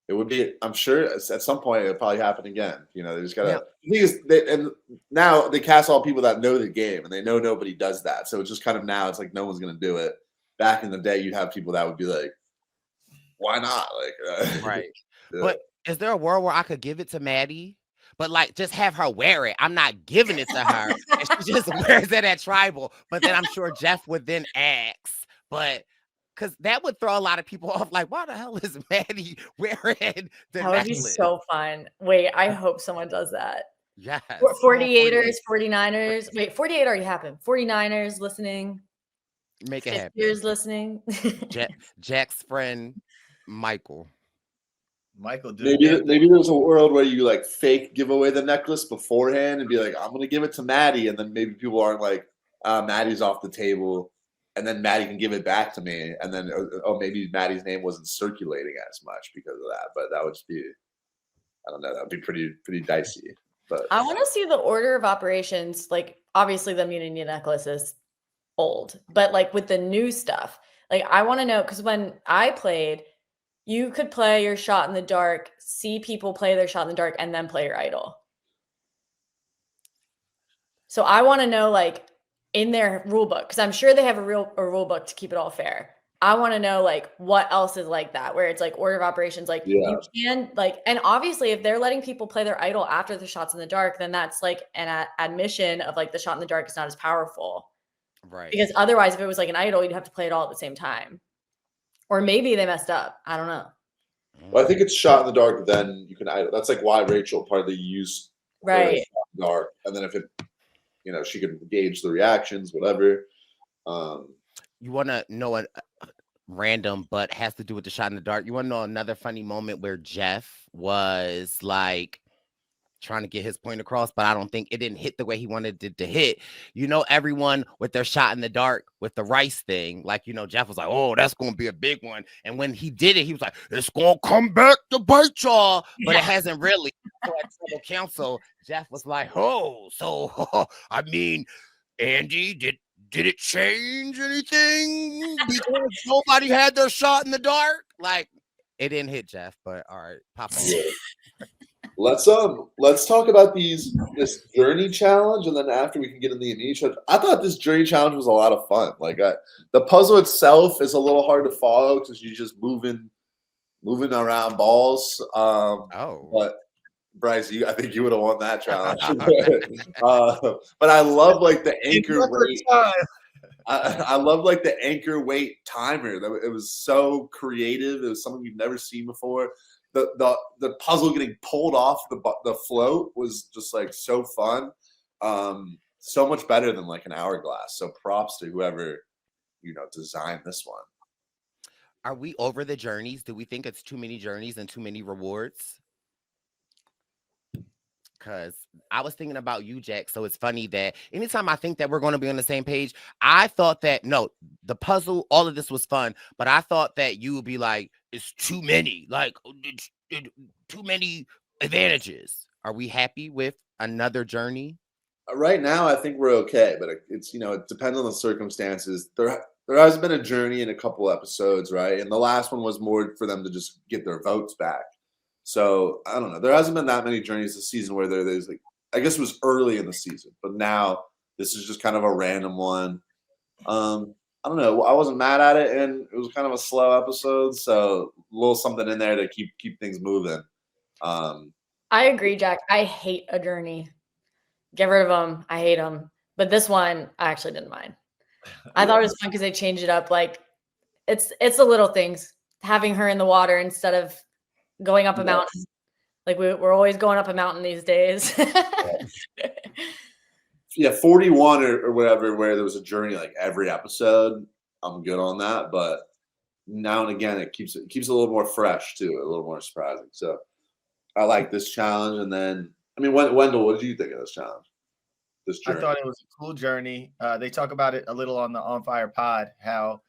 it would be. I'm sure at some point it'll probably happen again. You know, they just gotta. Yeah. And now they cast all people that know the game and they know nobody does that. So it's just kind of now it's like no one's gonna do it. Back in the day, you'd have people that would be like, why not? Like, right. Yeah. But is there a world where I could give it to Maddie? But like, just have her wear it. I'm not giving it to her. And she just wears it at tribal. But then I'm sure Jeff would then ask. But because that would throw a lot of people off. Like, why the hell is Maddie wearing the That would be so fun. Wait, I hope someone does that. Yes. 48ers, 49ers. Wait, 48 already happened. 49ers listening. Make it happen. Years listening. Jack's friend, Michael. Maybe there's a world where you like fake give away the necklace beforehand and be like, I'm gonna give it to Maddie, and then maybe people aren't like, Maddie's off the table, and then Maddie can give it back to me, and then maybe Maddie's name wasn't circulating as much because of that. But that would just be, I don't know, that would be pretty dicey. But I want to see the order of operations. Like obviously the immunity necklace is old, but like with the new stuff, like I want to know because when I played. You could play your shot in the dark, see people play their shot in the dark, and then play your idol. So I want to know, like, in their rule book, because I'm sure they have a rule book to keep it all fair. I want to know like what else is like that, where it's like order of operations, like you can like, and obviously if they're letting people play their idol after the shots in the dark, then that's like an admission of like the shot in the dark is not as powerful. Right. Because otherwise, if it was like an idol, you'd have to play it all at the same time. Or maybe they messed up. I don't know. Well, I think it's shot in the dark, then you can idle. That's like why Rachel partly used right shot in the dark, and then if it, she can gauge the reactions, whatever. You want to know a random, but has to do with the shot in the dark. You want to know another funny moment where Jeff was like trying to get his point across, but I don't think it didn't hit the way he wanted it to hit. Everyone with their shot in the dark with the rice thing, like, Jeff was like, oh, that's going to be a big one. And when he did it, he was like, it's going to come back to bite y'all, but it hasn't really. So at Tribal Council, Jeff was like, oh, so, I mean, Andy, did it change anything because nobody had their shot in the dark? Like, it didn't hit Jeff, but all right, pop on. Let's talk about this journey challenge, and then after we can get in the niche. I thought this journey challenge was a lot of fun. Like the puzzle itself is a little hard to follow because you're just moving around balls. But Bryce, I think you would have won that challenge. But I love like the anchor weight. I love like the anchor weight timer. It was so creative. It was something we've never seen before. The puzzle getting pulled off the float was just like so fun. So much better than like an hourglass. So props to whoever designed this one. Are we over the journeys? Do we think it's too many journeys and too many rewards? Because I was thinking about you, Jack. So it's funny that anytime I think that we're going to be on the same page, I thought that, no, the puzzle, all of this was fun, but I thought that you would be like, it's too many, like too many advantages. Are we happy with another journey? Right now, I think we're okay, but it's, it depends on the circumstances. There has been a journey in a couple episodes, right? And the last one was more for them to just get their votes back. So I don't know. There hasn't been that many journeys this season where there's like, I guess it was early in the season, but now this is just kind of a random one. I don't know. I wasn't mad at it, and it was kind of a slow episode, so a little something in there to keep things moving. I agree, Jack. I hate a journey. Get rid of them. I hate them. But this one, I actually didn't mind. I thought it was fun because they changed it up. Like it's the little things. Having her in the water instead of going up a mountain. Like we're always going up a mountain these days. Yeah, 41 or whatever, where there was a journey like every episode. I'm good on that, but now and again it keeps it a little more fresh too, a little more surprising. So I like this challenge. And then Wendell, what did you think of this challenge? This journey? I thought it was a cool journey. They talk about it a little on the On Fire pod, how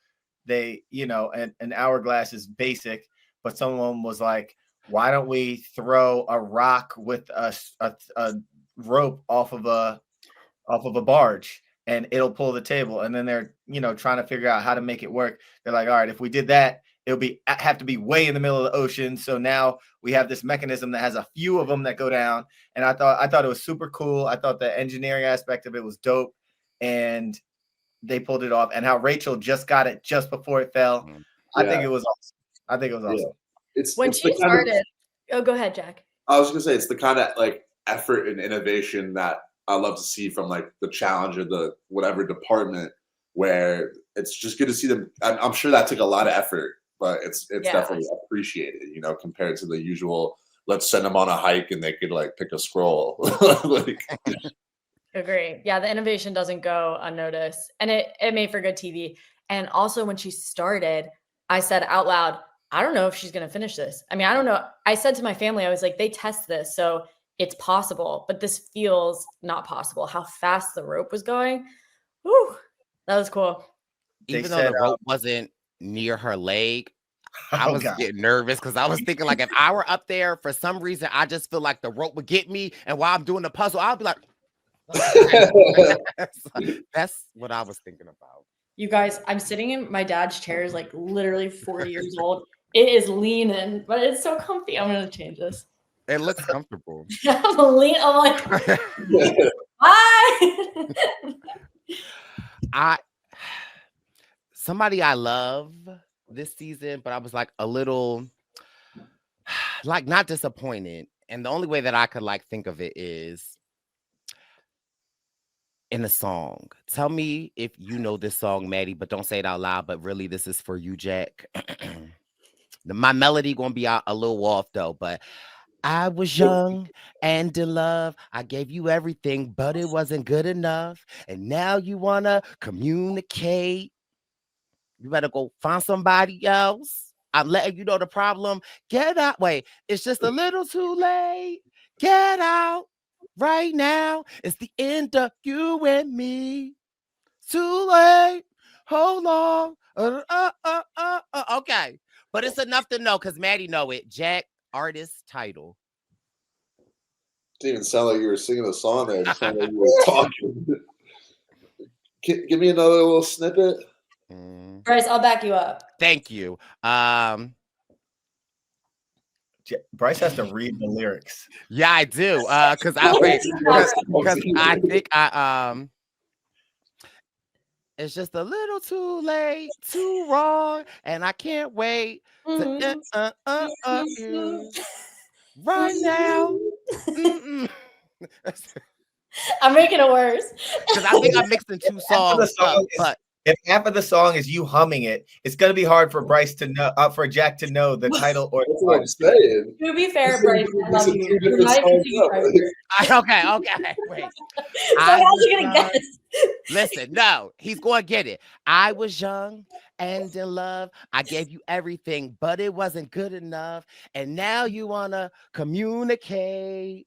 they, an hourglass is basic, but someone was like, why don't we throw a rock with a rope off of a barge and it'll pull the table? And then they're, trying to figure out how to make it work. They're like, all right, if we did that, it'll have to be way in the middle of the ocean. So now we have this mechanism that has a few of them that go down. And I thought it was super cool. I thought the engineering aspect of it was dope, and they pulled it off. And how Rachel just got it just before it fell. Yeah. I think it was awesome. Yeah. It's when she started. Go ahead, Jack. I was gonna say it's the kind of like effort and innovation that I love to see from like the challenge or the whatever department, where it's just good to see them. I'm sure that took a lot of effort, but it's definitely appreciated, compared to the usual, let's send them on a hike and they could like pick a scroll. Agree. Yeah, the innovation doesn't go unnoticed, and it made for good TV. And also when she started, I said out loud, I don't know if she's going to finish this. I don't know. I said to my family, I was like, they test this, so it's possible, but this feels not possible. How fast the rope was going. Whew, that was cool. Even though the rope wasn't near her leg, I was getting nervous because I was thinking like if I were up there, for some reason, I just feel like the rope would get me. And while I'm doing the puzzle, I'll be like, that's what I was thinking about. You guys, I'm sitting in my dad's chair, is like literally 40 years old. It is leaning, but it's so comfy. I'm going to change this. It looks comfortable. I'm like, hi. somebody I love this season, but I was like a little like not disappointed. And the only way that I could like think of it is in a song. Tell me if you know this song, Maddie, but don't say it out loud. But really, this is for you, Jack. My melody gonna be out a little off though, but I was young and in love. I gave you everything, but it wasn't good enough. And now you wanna communicate. You better go find somebody else. I'm letting you know the problem. Get out. Wait, it's just a little too late. Get out right now. It's the end of you and me. Too late. Hold on. Okay. But it's enough to know because Maddie know it. Jack, artist title. Didn't even sound like you were singing a song there. It just sounded like you were talking. Give me another little snippet. Bryce, I'll back you up. Thank you. Bryce has to read the lyrics. Yeah, I do. Because I think it's just a little too late, too wrong, and I can't wait to you right now. I'm making it worse because I think I'm mixing two songs up, but. If half of the song is you humming it, it's gonna be hard for Bryce to know, for Jack to know the title or That's what I'm saying. To be fair, Bryce, I love you. You're not even singing right. Okay. Wait. So how's he gonna guess? Listen, no, he's gonna get it. I was young and in love. I gave you everything, but it wasn't good enough. And now you wanna communicate.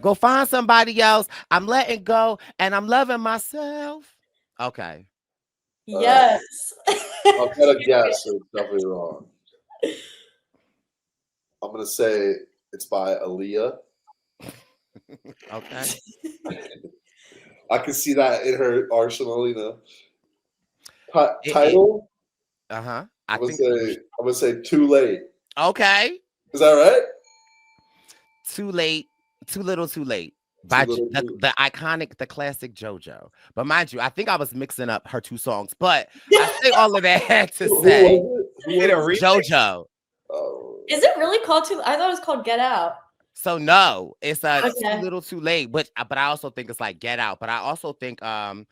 Go find somebody else. I'm letting go and I'm loving myself. Okay. Yes. I've got a guess, so it's definitely wrong. I'm gonna say it's by Aaliyah. Okay. I can see that in her arsenal, you know. Title? I'm gonna say Too Late. Okay. Is that right? Too late, too little, too late. By the iconic, the classic JoJo. But mind you, I think I was mixing up her two songs. But I say all of that to say JoJo. Oh. Is it really called Too? I thought it was called Get Out. So no, it's Too Little, Too Late. But I also think it's like Get Out. But I also think I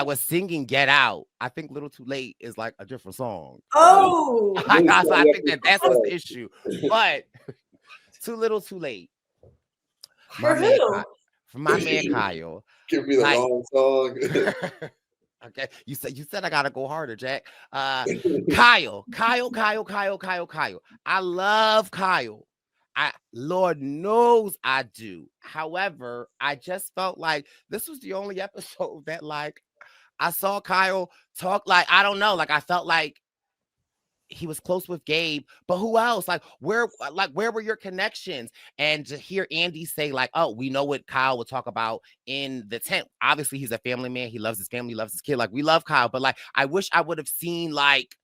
was singing Get Out. I think Little Too Late is like a different song. Oh, so I think that's what's the issue. But Too Little, Too Late. For who? For my man Kyle. Give me the wrong song. Okay, you said I gotta go harder, Jack. Kyle. I love Kyle. Lord knows I do. However, I just felt like this was the only episode that like I saw Kyle talk like I don't know, like I felt like he was close with Gabe, but who else? Like where were your connections? And to hear Andy say like, oh, we know what Kyle would talk about in the tent. Obviously, he's a family man. He loves his family, loves his kid. Like we love Kyle, but like I wish I would have seen like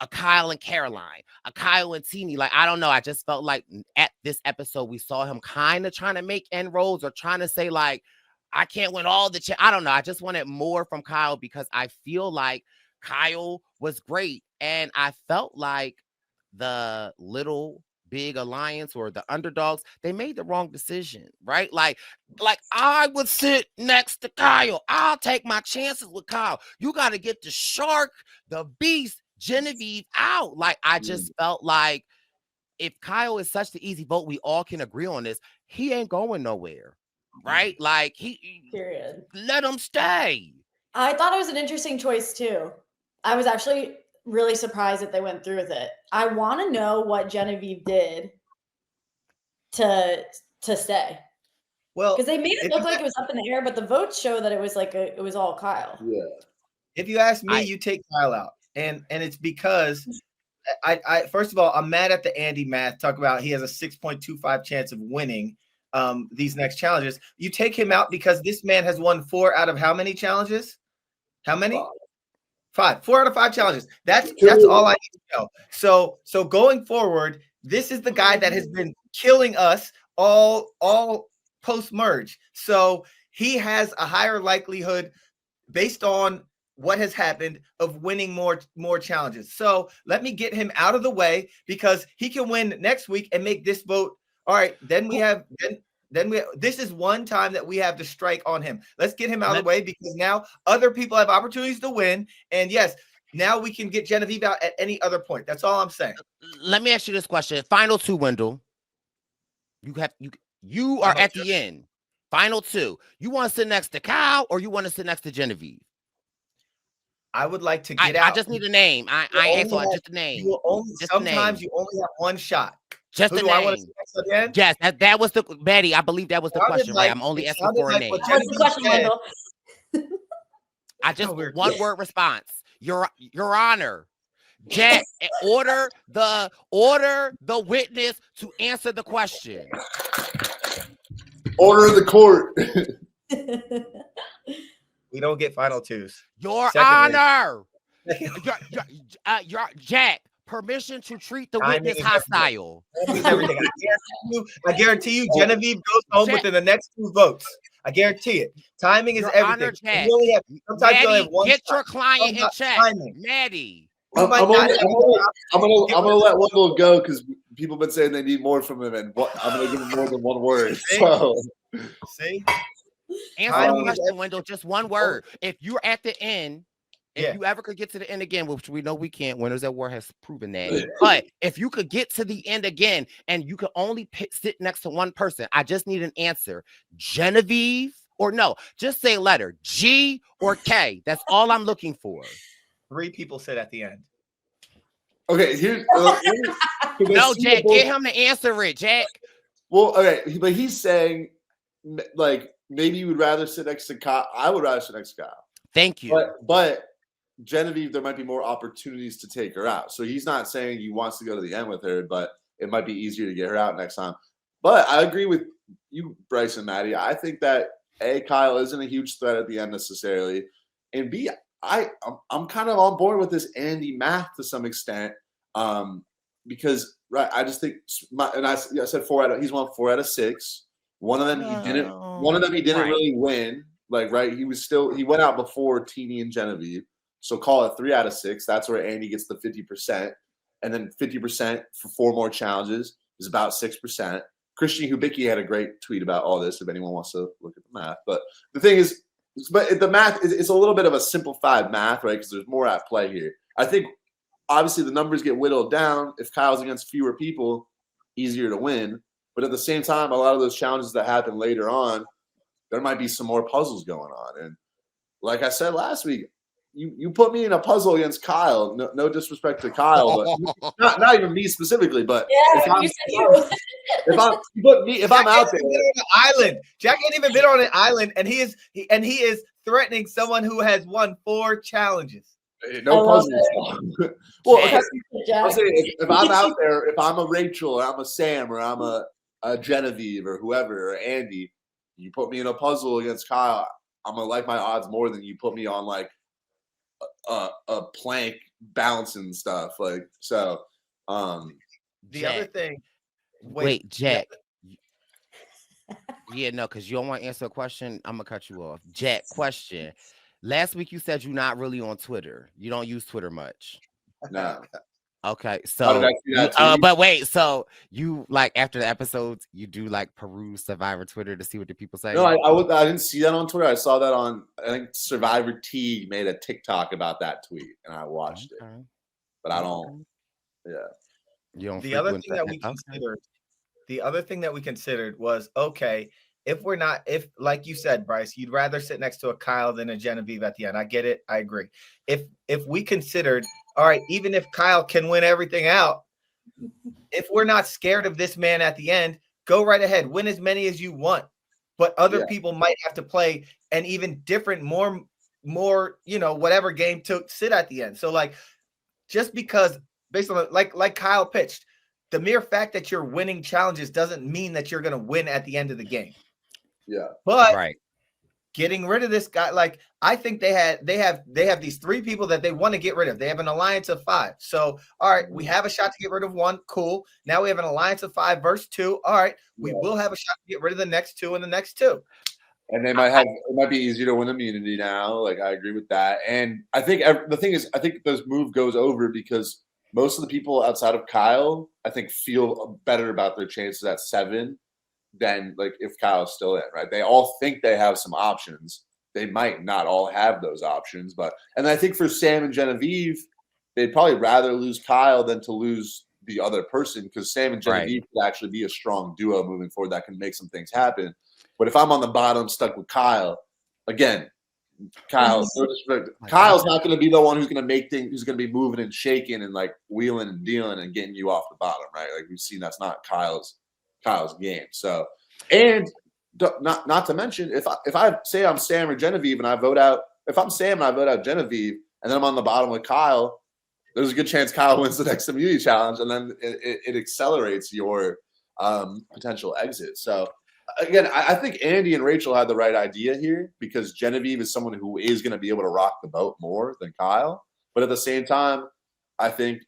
a Kyle and Caroline, a Kyle and Teeny. Like I don't know. I just felt like at this episode we saw him kind of trying to make inroads or trying to say like, I can't win all the. I don't know. I just wanted more from Kyle because I feel like Kyle was great. And I felt like the Little Big Alliance or the underdogs, they made the wrong decision, right? Like I would sit next to Kyle. I'll take my chances with Kyle. You got to get the shark, the beast, Genevieve out. Like I just felt like if Kyle is such the easy vote, we all can agree on this. He ain't going nowhere, right? Like period. Let him stay. I thought it was an interesting choice too. I was actually really surprised that they went through with it. I want to know what Genevieve did to stay. Well, because they made it look like it was up in the air, but the votes show that it was like it was all Kyle. Yeah. If you ask me, you take Kyle out, and it's because I first of all I'm mad at the Andy math. Talk about he has a 6.25 chance of winning these next challenges. You take him out because this man has won 4 out of how many challenges? How many? 5. 4 out of 5 challenges. That's all I need to know. So going forward, this is the guy that has been killing us all post merge. So he has a higher likelihood based on what has happened of winning more challenges. So let me get him out of the way because he can win next week and make this vote. All right, then we have this is one time that we have to strike on him. Let's get him out of the way because now other people have opportunities to win. And yes, now we can get Genevieve out at any other point. That's all I'm saying. Let me ask you this question. Final two, Wendell. You are at the end. Final two. You want to sit next to Kyle or you want to sit next to Genevieve? I would like to get out. I just need a name. I ain't answer just a name. Sometimes you only have one shot. Just a name. I want to see again? Yes, that was the Maddy. I believe that was the question, right? I'm only asking for a name. What's the question, Wendell? I just one word response. Your Honor. Jack, order the witness to answer the question. Order of the court. We don't get final twos. Your Honor. Your Jack. Permission to treat the witness hostile. Everything. I guarantee you, Genevieve goes home within the next 2 votes. I guarantee it. Timing is everything. Honor, you sometimes you only have one. Get your client in check, Maddy. I'm gonna let Wendell go because people have been saying they need more from him, and I'm gonna give him more than one word. So. See? Answer the question, Wendell. Just one word. If you're at the end. If you ever could get to the end again, which we know we can't, Winners at War has proven that. But if you could get to the end again and you could only sit next to one person, I just need an answer. Genevieve or no, just say letter G or K. That's all I'm looking for. 3 people sit at the end. Okay, here's no, Jack, get him to answer it, Jack. Well, okay, but he's saying like maybe you would rather sit next to Kyle. I would rather sit next to Kyle. Thank you. But Genevieve, there might be more opportunities to take her out. So he's not saying he wants to go to the end with her, but it might be easier to get her out next time. But I agree with you, Bryce and Maddy. I think that A, Kyle isn't a huge threat at the end necessarily. And B, I'm kind of on board with this Andy math to some extent. Because I just think I said 4 out of he's won 4 out of 6. One of them he didn't really win. Like, right, he went out before Teeny and Genevieve. So call it 3 out of 6. That's where Andy gets the 50%. And then 50% for 4 more challenges is about 6%. Christian Hubicki had a great tweet about all this if anyone wants to look at the math. But the thing is, the math is a little bit of a simplified math, right? Because there's more at play here. I think, obviously, the numbers get whittled down. If Kyle's against fewer people, easier to win. But at the same time, a lot of those challenges that happen later on, there might be some more puzzles going on. And like I said last week, you put me in a puzzle against Kyle. No disrespect to Kyle, but not even me specifically. But if I'm out there, on an island, Jack ain't even been on an island, and he is threatening someone who has won 4 challenges. No puzzles. Well, I'm saying if I'm out there, if I'm a Rachel or I'm a Sam or I'm a Genevieve or whoever or Andy, you put me in a puzzle against Kyle, I'm gonna like my odds more than you put me on like a plank bouncing stuff. Like so. The other thing. Wait, Jack. Yeah, no, because you don't want to answer a question. I'm gonna cut you off. Jack, question. Last week you said you're not really on Twitter. You don't use Twitter much. No. Okay, so but wait, so you like after the episodes, you do like peruse Survivor Twitter to see what the people say? No, I didn't see that on Twitter. I saw that on I think Survivor T made a TikTok about that tweet, and I watched it. But I don't. Yeah. You don't. The other thing that we considered. The other thing that we considered was okay. If like you said, Bryce, you'd rather sit next to a Kyle than a Genevieve at the end. I get it. I agree. If we considered, all right, even if Kyle can win everything out, if we're not scared of this man at the end, go right ahead. Win as many as you want. But other people might have to play an even different, more, whatever game to sit at the end. So like, just because based on like Kyle pitched, the mere fact that you're winning challenges doesn't mean that you're going to win at the end of the game. Yeah. But getting rid of this guy, like I think they have these 3 people that they want to get rid of. They have an alliance of 5. So, all right, we have a shot to get rid of 1. Cool. Now we have an alliance of 5 versus 2. All right, we will have a shot to get rid of the next 2 and the next 2. And they might it might be easier to win immunity now. Like, I agree with that. And I think the thing is, I think this move goes over because most of the people outside of Kyle, I think, feel better about their chances at 7 than like if Kyle's still in, right? They all think they have some options. They might not all have those options, and I think for Sam and Genevieve, they'd probably rather lose Kyle than to lose the other person, because Sam and Genevieve could actually be a strong duo moving forward that can make some things happen. But if I'm on the bottom stuck with Kyle, again, Kyle's not going to be the one who's going to make things, who's going to be moving and shaking and like wheeling and dealing and getting you off the bottom, right? Like we've seen, that's not Kyle's game. So, and not to mention, if I say I'm Sam or Genevieve and I vote out, if I'm Sam and I vote out Genevieve and then I'm on the bottom with Kyle, there's a good chance Kyle wins the next immunity challenge, and then it accelerates your potential exit. So again, I think Andy and Rachel had the right idea here, because Genevieve is someone who is going to be able to rock the boat more than Kyle. But at the same time, I think,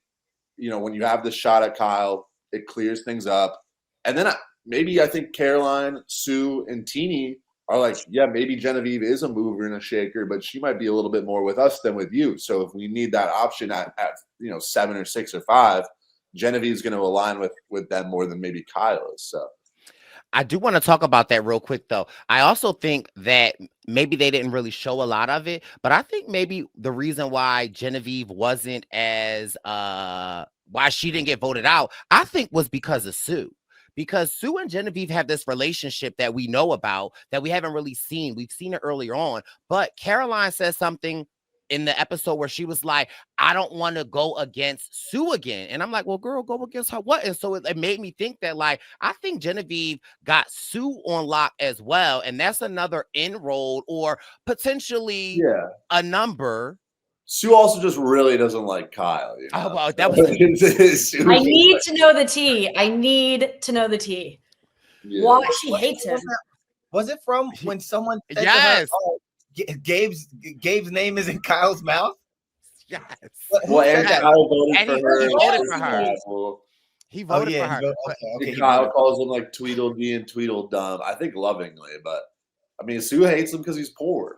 when you have this shot at Kyle, it clears things up. And then I think Caroline, Sue, and Teeny are like, yeah, maybe Genevieve is a mover and a shaker, but she might be a little bit more with us than with you. So if we need that option at 7 or 6 or 5, Genevieve's going to align with them more than maybe Kyle is. So I do want to talk about that real quick, though. I also think that maybe they didn't really show a lot of it, but I think maybe the reason why Genevieve wasn't as why she didn't get voted out, I think, was because of Sue. Because Sue and Genevieve have this relationship that we know about that we haven't really seen. We've seen it earlier on, but Caroline says something in the episode where she was like, I don't want to go against Sue again. And I'm like, well, girl, go against her what? And so it made me think that, like, I think Genevieve got Sue on lock as well. And that's another enrolled or potentially a number. Sue also just really doesn't like Kyle. Oh, well, that was I need to know the tea. I need to know the tea. Yeah. Why she hates him. Was it from when someone said yes. to her, oh, Gabe's name is in Kyle's mouth? Yes. Well, and Kyle voted and for her. He voted for her. He voted for her. Okay, Kyle calls him like Tweedledee and Tweedledum. I think lovingly, but I mean, Sue hates him because he's poor.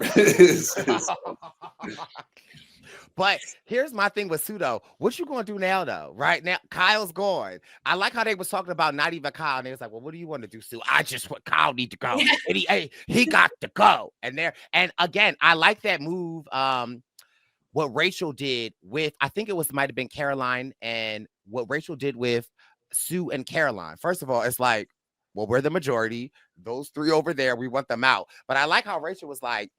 But here's my thing with Sue, though. What you gonna do now, though? Right now, Kyle's gone. I like how they was talking about not even Kyle, and they was like, "Well, what do you want to do, Sue?" I just want Kyle need to go, and he got to go. And again, I like that move. What Rachel did with, I think it might have been Caroline, and what Rachel did with Sue and Caroline. First of all, it's like, well, we're the majority. Those 3 over there, we want them out. But I like how Rachel was like,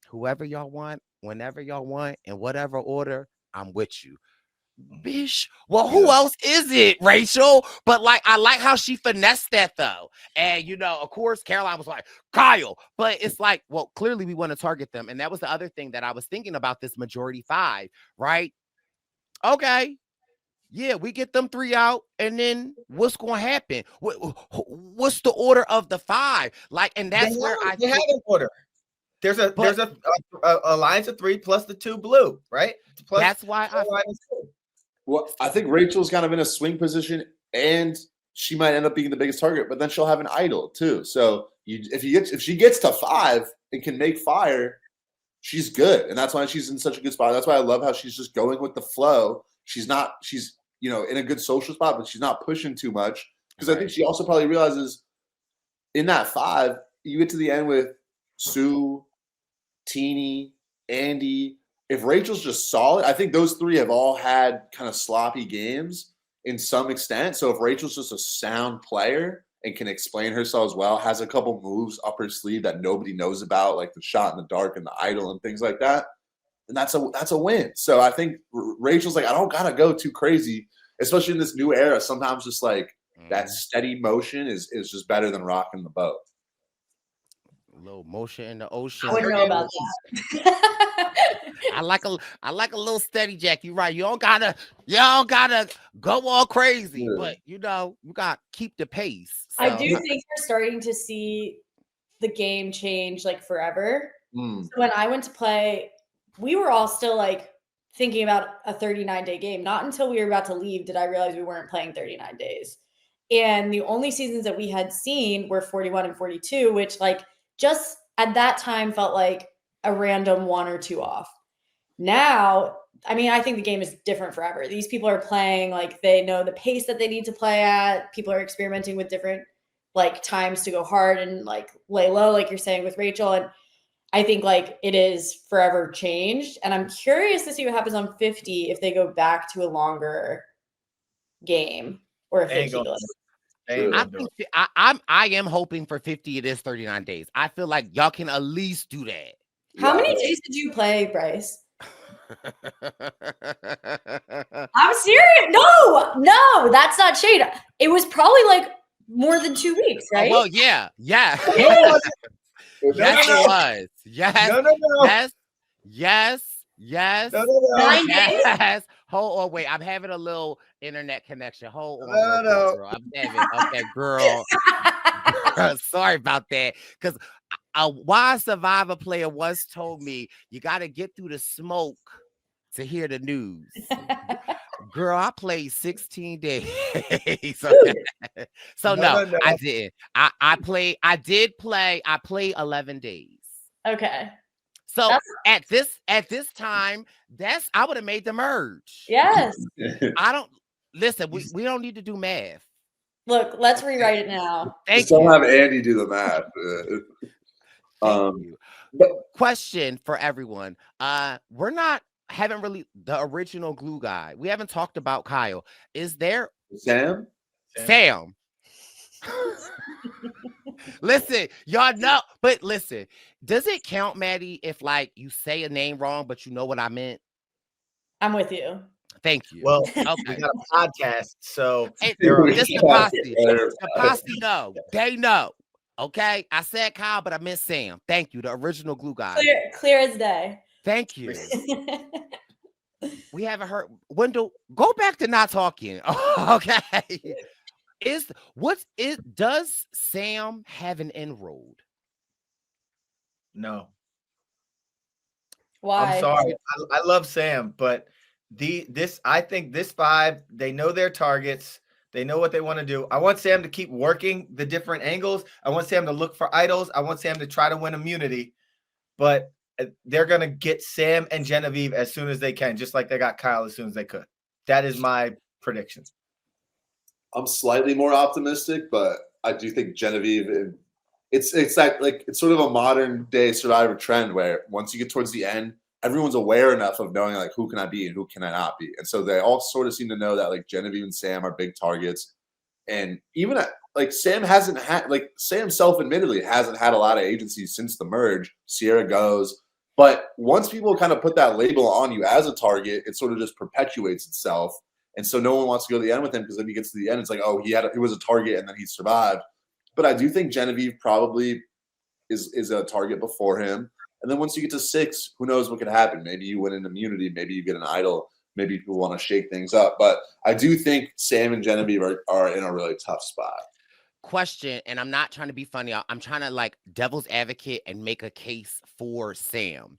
whoever y'all want, whenever y'all want, in whatever order, I'm with you. Bish. Well, who else is it, Rachel? But like, I like how she finessed that, though. And of course, Caroline was like, Kyle. But it's like, well, clearly we want to target them. And that was the other thing that I was thinking about this majority 5, right? Okay. Yeah, we get them 3 out, and then what's going to happen? What's the order of the 5? Like, and that's where they have an order. There's a alliance of 3 plus the 2 blue, right? Plus that's why Well, I think Rachel's kind of in a swing position, and she might end up being the biggest target, but then she'll have an idol too. So if she gets to 5 and can make fire, she's good, and that's why she's in such a good spot. That's why I love how she's just going with the flow. She's in a good social spot, but she's not pushing too much, because I think she also probably realizes in that 5, you get to the end with Sue, Teeny, Andy. If Rachel's just solid, I think those 3 have all had kind of sloppy games in some extent. So if Rachel's just a sound player and can explain herself as well, has a couple moves up her sleeve that nobody knows about, like the shot in the dark and the idol and things like that, then that's a win. So I think Rachel's like, I don't gotta go too crazy, especially in this new era. Sometimes just like that steady motion is just better than rocking the boat. A little motion in the ocean. I wouldn't know about that. I like a little steady Jack. You're right. Y'all gotta go all crazy, but you gotta keep the pace. So. I do think we're starting to see the game change like forever. So when I went to play, we were all still like thinking about a 39-day game. Not until we were about to leave did I realize we weren't playing 39 days. And the only seasons that we had seen were 41 and 42, which like just at that time felt like a random 1 or 2 off. Now, I mean, I think the game is different forever. These people are playing like they know the pace that they need to play at. People are experimenting with different like times to go hard and like lay low, like you're saying with Rachel. And I think like it is forever changed. And I'm curious to see what happens on 50 if they go back to a longer game or if they keep it. I am hoping for 50. It is 39 days. I feel like y'all can at least do that. How many days did you play, Bryce? I'm serious. No, that's not shade. It was probably like more than 2 weeks, right? Oh, well, yeah. Yes, it was. Yes. 9 days. Yes. Hold on, wait. I'm having a little internet connection. Hold on, girl. I'm having okay, girl. Sorry about that. Because a wise Survivor player once told me you got to get through the smoke to hear the news. Girl, I played 16 days. So no, I didn't. I played 11 days. Okay. So at this time, I would have made the merge. Yes. I don't listen, we don't need to do math. Look, let's rewrite it now. Just don't have Andy do the math. Question for everyone. Haven't really the original glue guy. We haven't talked about Kyle. Is there Sam? Listen, y'all know, but listen, does it count, Maddy, if like you say a name wrong, but you know what I meant? I'm with you. Thank you. Well, okay. We got a podcast, so this the posse. The posse know. They know. Okay, I said Kyle, but I meant Sam. Thank you, the original glue guy. Clear as day. Thank you. We haven't heard Wendell. Go back to not talking. Okay. Does Sam have an inroad? No. Why? I'm sorry. I love Sam, but I think this 5, they know their targets. They know what they want to do. I want Sam to keep working the different angles. I want Sam to look for idols. I want Sam to try to win immunity. But they're going to get Sam and Genevieve as soon as they can, just like they got Kyle as soon as they could. That is my prediction. I'm slightly more optimistic, but I do think Genevieve, it's sort of a modern day Survivor trend where once you get towards the end, everyone's aware enough of knowing like who can I be and who can I not be. And so they all sort of seem to know that like Genevieve and Sam are big targets. And even like Sam self-admittedly hasn't had a lot of agency since the merge. Sierra goes. But once people kind of put that label on you as a target, it sort of just perpetuates itself. And so no one wants to go to the end with him because if he gets to the end, it's like, oh, he was a target and then he survived. But I do think Genevieve probably is a target before him. And then once you get to 6, who knows what could happen? Maybe you win an immunity. Maybe you get an idol. Maybe people want to shake things up. But I do think Sam and Genevieve are in a really tough spot. Question, and I'm not trying to be funny. I'm trying to like devil's advocate and make a case for Sam.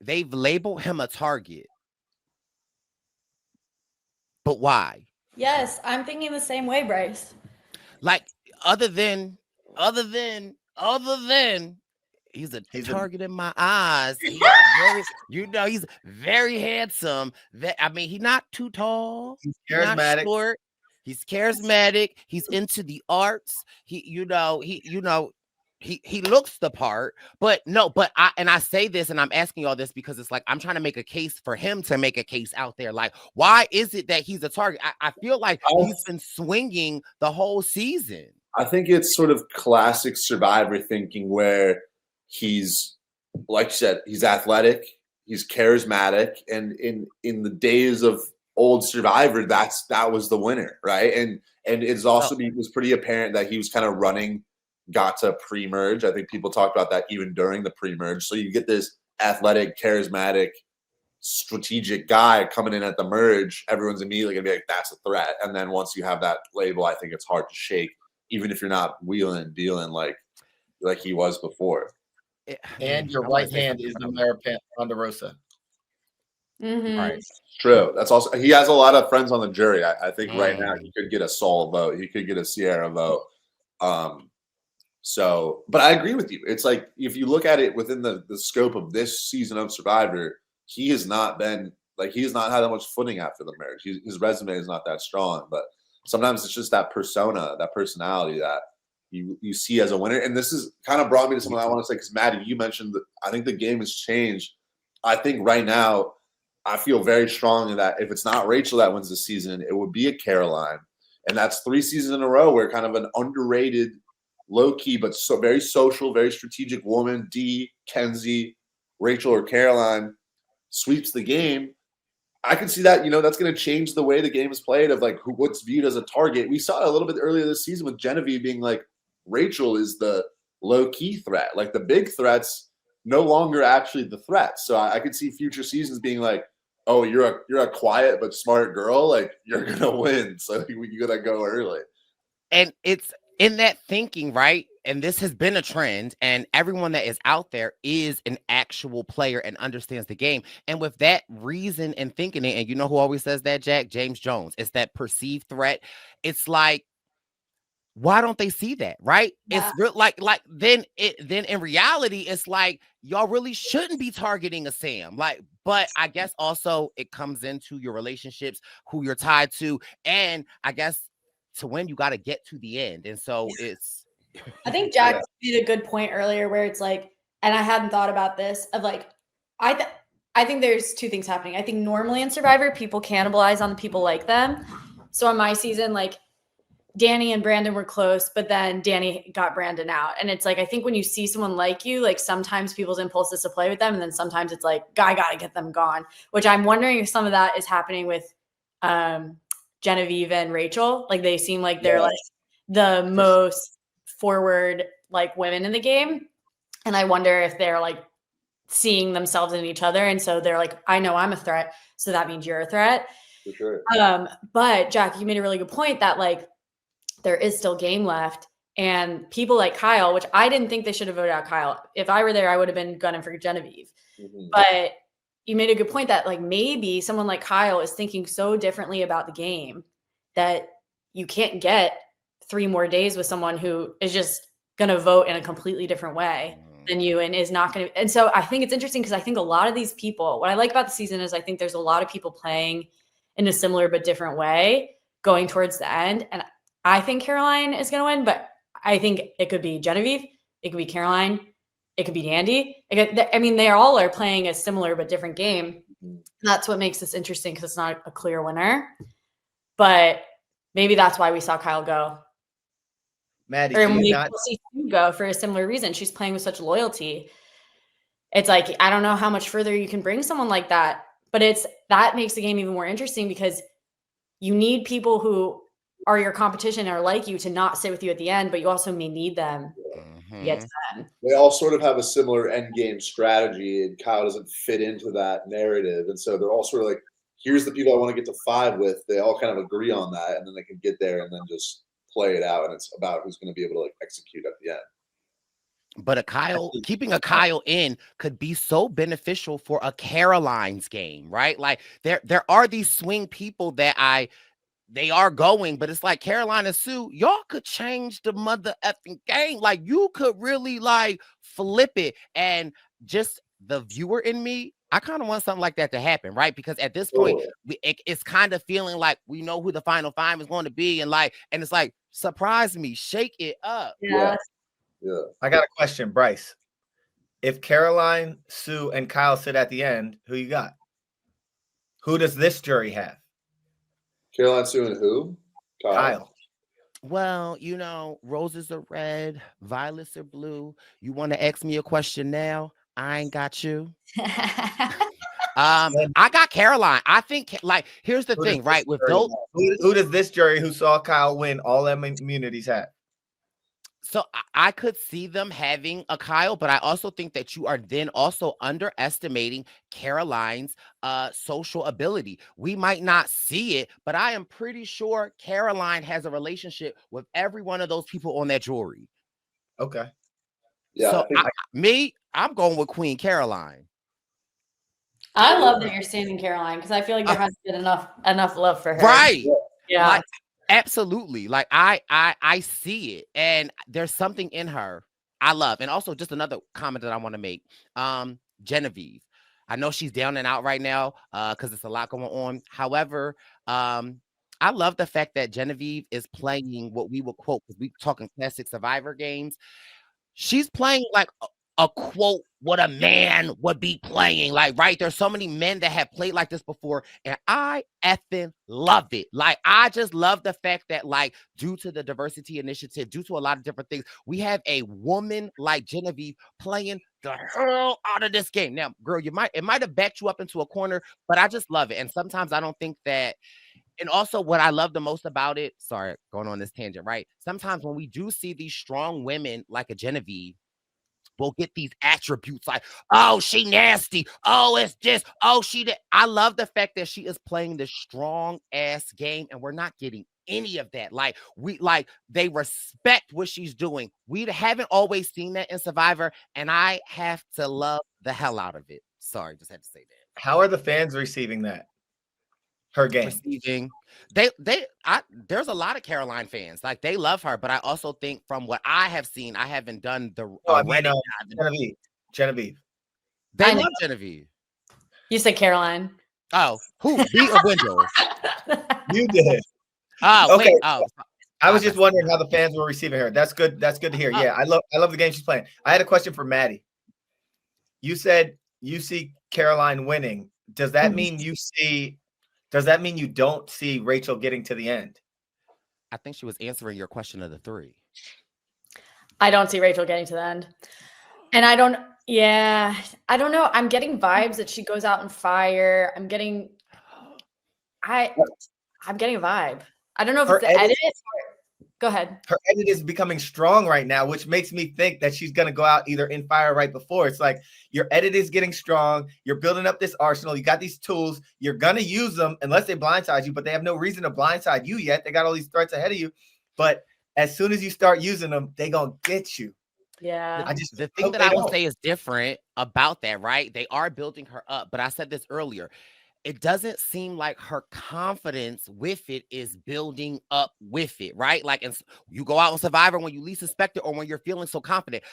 They've labeled him a target. But why? Yes, I'm thinking the same way, Bryce. Like other than he's a target in my eyes. He's very handsome. He's not too tall. He's charismatic. Not short. He's charismatic. He's into the arts. He looks the part. But I say this, and I'm asking all this because it's like I'm trying to make a case for him to make a case out there. Like, why is it that he's a target? I feel like he's been swinging the whole season. I think it's sort of classic Survivor thinking where he's, like you said, he's athletic, he's charismatic, and in the days of old Survivor, that was the winner, right? And it's also it was pretty apparent that he was kind of got to pre-merge. I think people talked about that even during the pre-merge. So you get this athletic, charismatic, strategic guy coming in at the merge. Everyone's immediately gonna be like, that's a threat. And then once you have that label, I think it's hard to shake, even if you're not wheeling and dealing like he was before. And your right hand is the Mayor Ponderosa. Mm-hmm. Right. True. That's also, he has a lot of friends on the jury. I think right now he could get a Saul vote. He could get a Sierra vote. So, but I agree with you. It's like if you look at it within the scope of this season of Survivor, he has not been like he has not had that much footing after the marriage. His resume is not that strong, but sometimes it's just that persona, that personality that you see as a winner. And this is kind of brought me to something I want to say because Maddy, you mentioned that I think the game has changed. I think right now I feel very strongly that if it's not Rachel that wins the season, it would be a Caroline. And that's 3 seasons in a row where kind of an underrated, low-key, but so very social, very strategic woman, Dee, Kenzie, Rachel, or Caroline sweeps the game. I can see that, that's going to change the way the game is played of like what's viewed as a target. We saw it a little bit earlier this season with Genevieve being like, Rachel is the low-key threat. Like the big threats no longer actually the threat. So I could see future seasons being like, oh, you're a quiet but smart girl. Like you're going to win. So you got to go early. And it's in that thinking, right? And this has been a trend, and everyone that is out there is an actual player and understands the game. And with that reason and thinking it, and you know who always says that, Jack? James Jones. It's that perceived threat. It's like, why don't they see that, right? Yeah. It's real, like then in reality, it's like y'all really shouldn't be targeting a Sam. Like, but I guess also it comes into your relationships, who you're tied to, and I guess to win, you got to get to the end. And so it's. I think Jack made a good point earlier where it's like, and I hadn't thought about this, of like, I think there's 2 things happening. I think normally in Survivor, people cannibalize on the people like them. So on my season, like Danny and Brandon were close, but then Danny got Brandon out. And it's like, I think when you see someone like you, like sometimes people's impulse is to play with them. And then sometimes it's like, I got to get them gone, which I'm wondering if some of that is happening with Genevieve and Rachel. Like they seem like they're like the most forward like women in the game, and I wonder if they're like seeing themselves in each other, and so they're like, I know I'm a threat, so that means you're a threat. For sure. But Jack, you made a really good point that like there is still game left, and people like Kyle, which I didn't think they should have voted out Kyle. If I were there, I would have been gunning for Genevieve. But you made a good point that like maybe someone like Kyle is thinking so differently about the game that you can't get 3 more days with someone who is just going to vote in a completely different way than you and is not going to. And so I think it's interesting because I think a lot of these people, what I like about the season is I think there's a lot of people playing in a similar but different way going towards the end. And I think Caroline is going to win, but I think it could be Genevieve. It could be Caroline. It could be Andy. They all are playing a similar but different game. That's what makes this interesting because it's not a clear winner. But maybe that's why we saw Kyle go. Maddy, Or maybe we'll see Sue go for a similar reason. She's playing with such loyalty. It's like, I don't know how much further you can bring someone like that, but that makes the game even more interesting because you need people who are your competition or like you to not sit with you at the end, but you also may need them to get to them. They all sort of have a similar end game strategy, and Kyle doesn't fit into that narrative. And so they're all sort of like, here's the people I want to get to 5 with. They all kind of agree on that, and then they can get there and then just play it out, and it's about who's going to be able to like execute at the end. But keeping a Kyle in could be so beneficial for a Caroline's game, right? Like there are these swing people that they are going, but it's like Caroline and Sue, y'all could change the mother effing game. Like you could really like flip it, and just the viewer in me, I kind of want something like that to happen, right? Because at this point, it's kind of feeling like we know who the final 5 is going to be, and it's like, surprise me, shake it up. Yeah. I got a question, Bryce. If Caroline, Sue, and Kyle sit at the end, who you got? Who does this jury have? Caroline, Sue, and who? Kyle. Well, roses are red, violets are blue. You want to ask me a question now? I ain't got you. I got Caroline. I think here's the thing, right? With those, who does this jury who saw Kyle win all them immunities have? So I could see them having a Kyle, but I also think that you are then also underestimating Caroline's social ability. We might not see it, but I am pretty sure Caroline has a relationship with every one of those people on that jury. Okay. Yeah. So I'm going with Queen Caroline. I love that you're standing Caroline because I feel like there hasn't been enough love for her. Right. Yeah. Absolutely. Like I see it, and there's something in her I love. And also just another comment that I want to make. Genevieve. I know she's down and out right now because it's a lot going on. However, I love the fact that Genevieve is playing what we would quote, because we talking classic Survivor games. She's playing like a quote what a man would be playing. Like, right? There's so many men that have played like this before, and I effing love it. Like, I just love the fact that, like, due to the diversity initiative, due to a lot of different things, we have a woman like Genevieve playing the hell out of this game. Now, girl, it might have backed you up into a corner, but I just love it. And sometimes I don't think that. And also, what I love the most about it, sorry, going on this tangent, right? Sometimes when we do see these strong women like a Genevieve, we'll get these attributes like, oh, she nasty. Oh, it's this. Oh, she did. I love the fact that she is playing this strong ass game, and we're not getting any of that. Like, they respect what she's doing. We haven't always seen that in Survivor, and I have to love the hell out of it. Sorry, just had to say that. How are the fans receiving that? Her game. Receiving. There's a lot of Caroline fans. Like, they love her, but I also think from what I have seen, I haven't done the Genevieve. They love Genevieve. You said Caroline. Oh, who? Me or Wendell? You did. Oh, okay. Wait. Oh, I was just wondering how the fans were receiving her. That's good. That's good to hear. Yeah, I love the game she's playing. I had a question for Maddy. You said you see Caroline winning. Does that mean you don't see Rachel getting to the end? I think she was answering your question of the three. I don't see Rachel getting to the end. And I don't know. I'm getting vibes that she goes out and fire. I'm getting a vibe. I don't know if it's the edit. Go ahead. Her edit is becoming strong right now, which makes me think that she's going to go out either in fire right before. It's like your edit is getting strong. You're building up this arsenal. You got these tools. You're going to use them unless they blindside you, but they have no reason to blindside you yet. They got all these threats ahead of you. But as soon as you start using them, they going to get you. Yeah. The thing that I will say is different about that, right? They are building her up, but I said this earlier. It doesn't seem like her confidence with it is building up with it, right? Like, and you go out on Survivor when you least suspect it or when you're feeling so confident.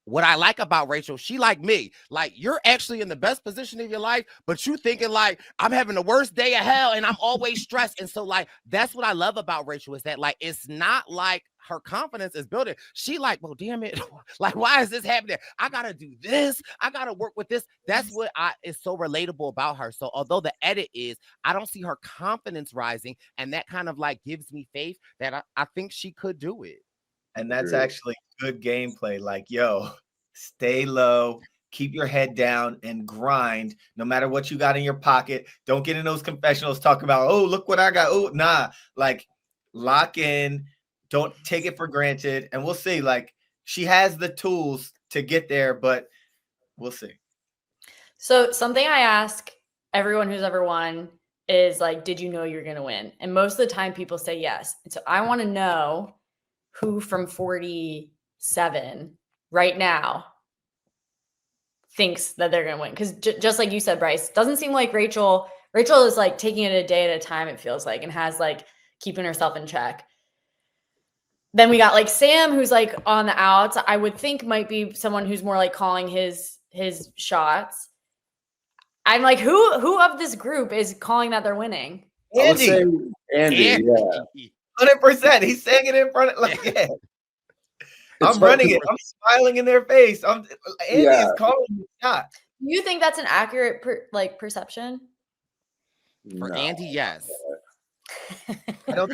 What I like about Rachel, she like me. Like, you're actually in the best position of your life, but you thinking like, I'm having the worst day of hell and I'm always stressed. And so, like, that's what I love about Rachel is that, like, it's not like her confidence is building. She like, well, damn it. Like, why is this happening? I got to do this. I got to work with this. That's what is so relatable about her. So although the edit is, I don't see her confidence rising. And that kind of like gives me faith that I think she could do it. And that's actually good gameplay. Like, yo, stay low, keep your head down and grind no matter what you got in your pocket. Don't get in those confessionals talking about, oh, look what I got. Oh, nah, like lock in. Don't take it for granted. And we'll see. Like, she has the tools to get there, but we'll see. So something I ask everyone who's ever won is like, did you know you're going to win? And most of the time people say yes. And so I want to know who from 47 right now thinks that they're going to win. Because just like you said, Bryce, doesn't seem like Rachel is like taking it a day at a time, it feels like, and has like keeping herself in check. Then we got like Sam, who's like on the outs. I would think might be someone who's more like calling his shots. I'm like, who of this group is calling that they're winning? Andy. Andy, yeah. 100%. He's saying it in front of, like, yeah. I'm running it. I'm smiling in their face. Andy is calling the shot. Do you think that's an accurate perception? For Andy, yes. I don't.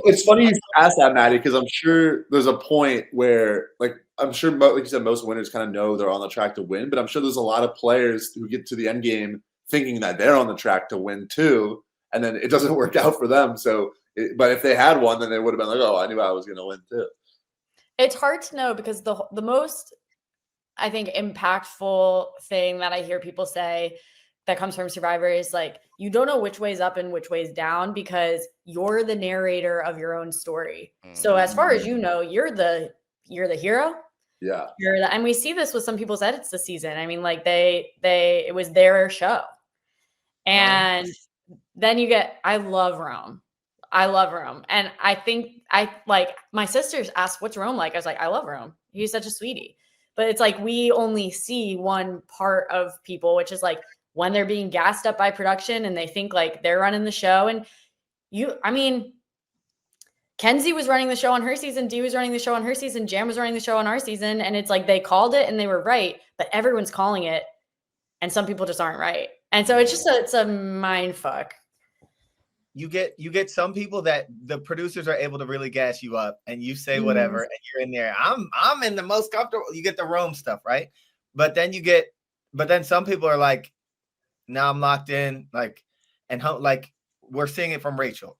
It's funny you ask that, Maddy, because I'm sure there's a point where, like, I'm sure, like you said, most winners kind of know they're on the track to win, but I'm sure there's a lot of players who get to the end game thinking that they're on the track to win too, and then it doesn't work out for them. So, but if they had won, then they would have been like, "Oh, I knew I was going to win too." It's hard to know because the most, I think, impactful thing that I hear people say that comes from Survivor is like, you don't know which way's up and which way's down because you're the narrator of your own story. So as far as you know, you're the hero. Yeah. And we see this with some people's edits this season. I mean, like it was their show. And then you get, I love Rome. I love Rome. And I think my sisters asked, what's Rome like? I was like, I love Rome. He's such a sweetie. But it's like we only see one part of people, which is like when they're being gassed up by production and they think like they're running the show. And Kenzie was running the show on her season. Dee was running the show on her season. Jam was running the show on our season. And it's like they called it and they were right, but everyone's calling it. And some people just aren't right. And so it's a mind fuck. You get some people that the producers are able to really gas you up and you say whatever and you're in there. I'm in the most comfortable. You get the Rome stuff, right? But then some people are like, now I'm locked in, like, and like we're seeing it from Rachel.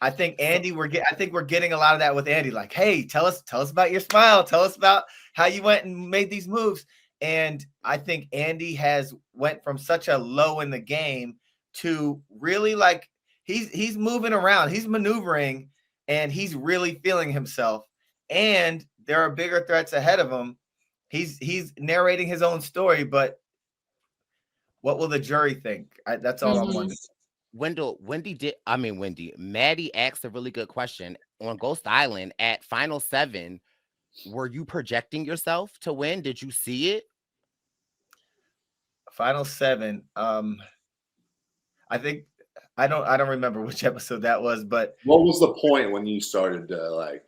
I think Andy, we're getting a lot of that with Andy. Like, hey, tell us about your smile. Tell us about how you went and made these moves. And I think Andy has went from such a low in the game to really like he's moving around, he's maneuvering, and he's really feeling himself. And there are bigger threats ahead of him. He's narrating his own story, but what will the jury think? That's all I'm wondering. Maddy asked a really good question on Ghost Island at Final 7. Were you projecting yourself to win? Did you see it? Final 7. I think I don't remember which episode that was, but what was the point when you started to like?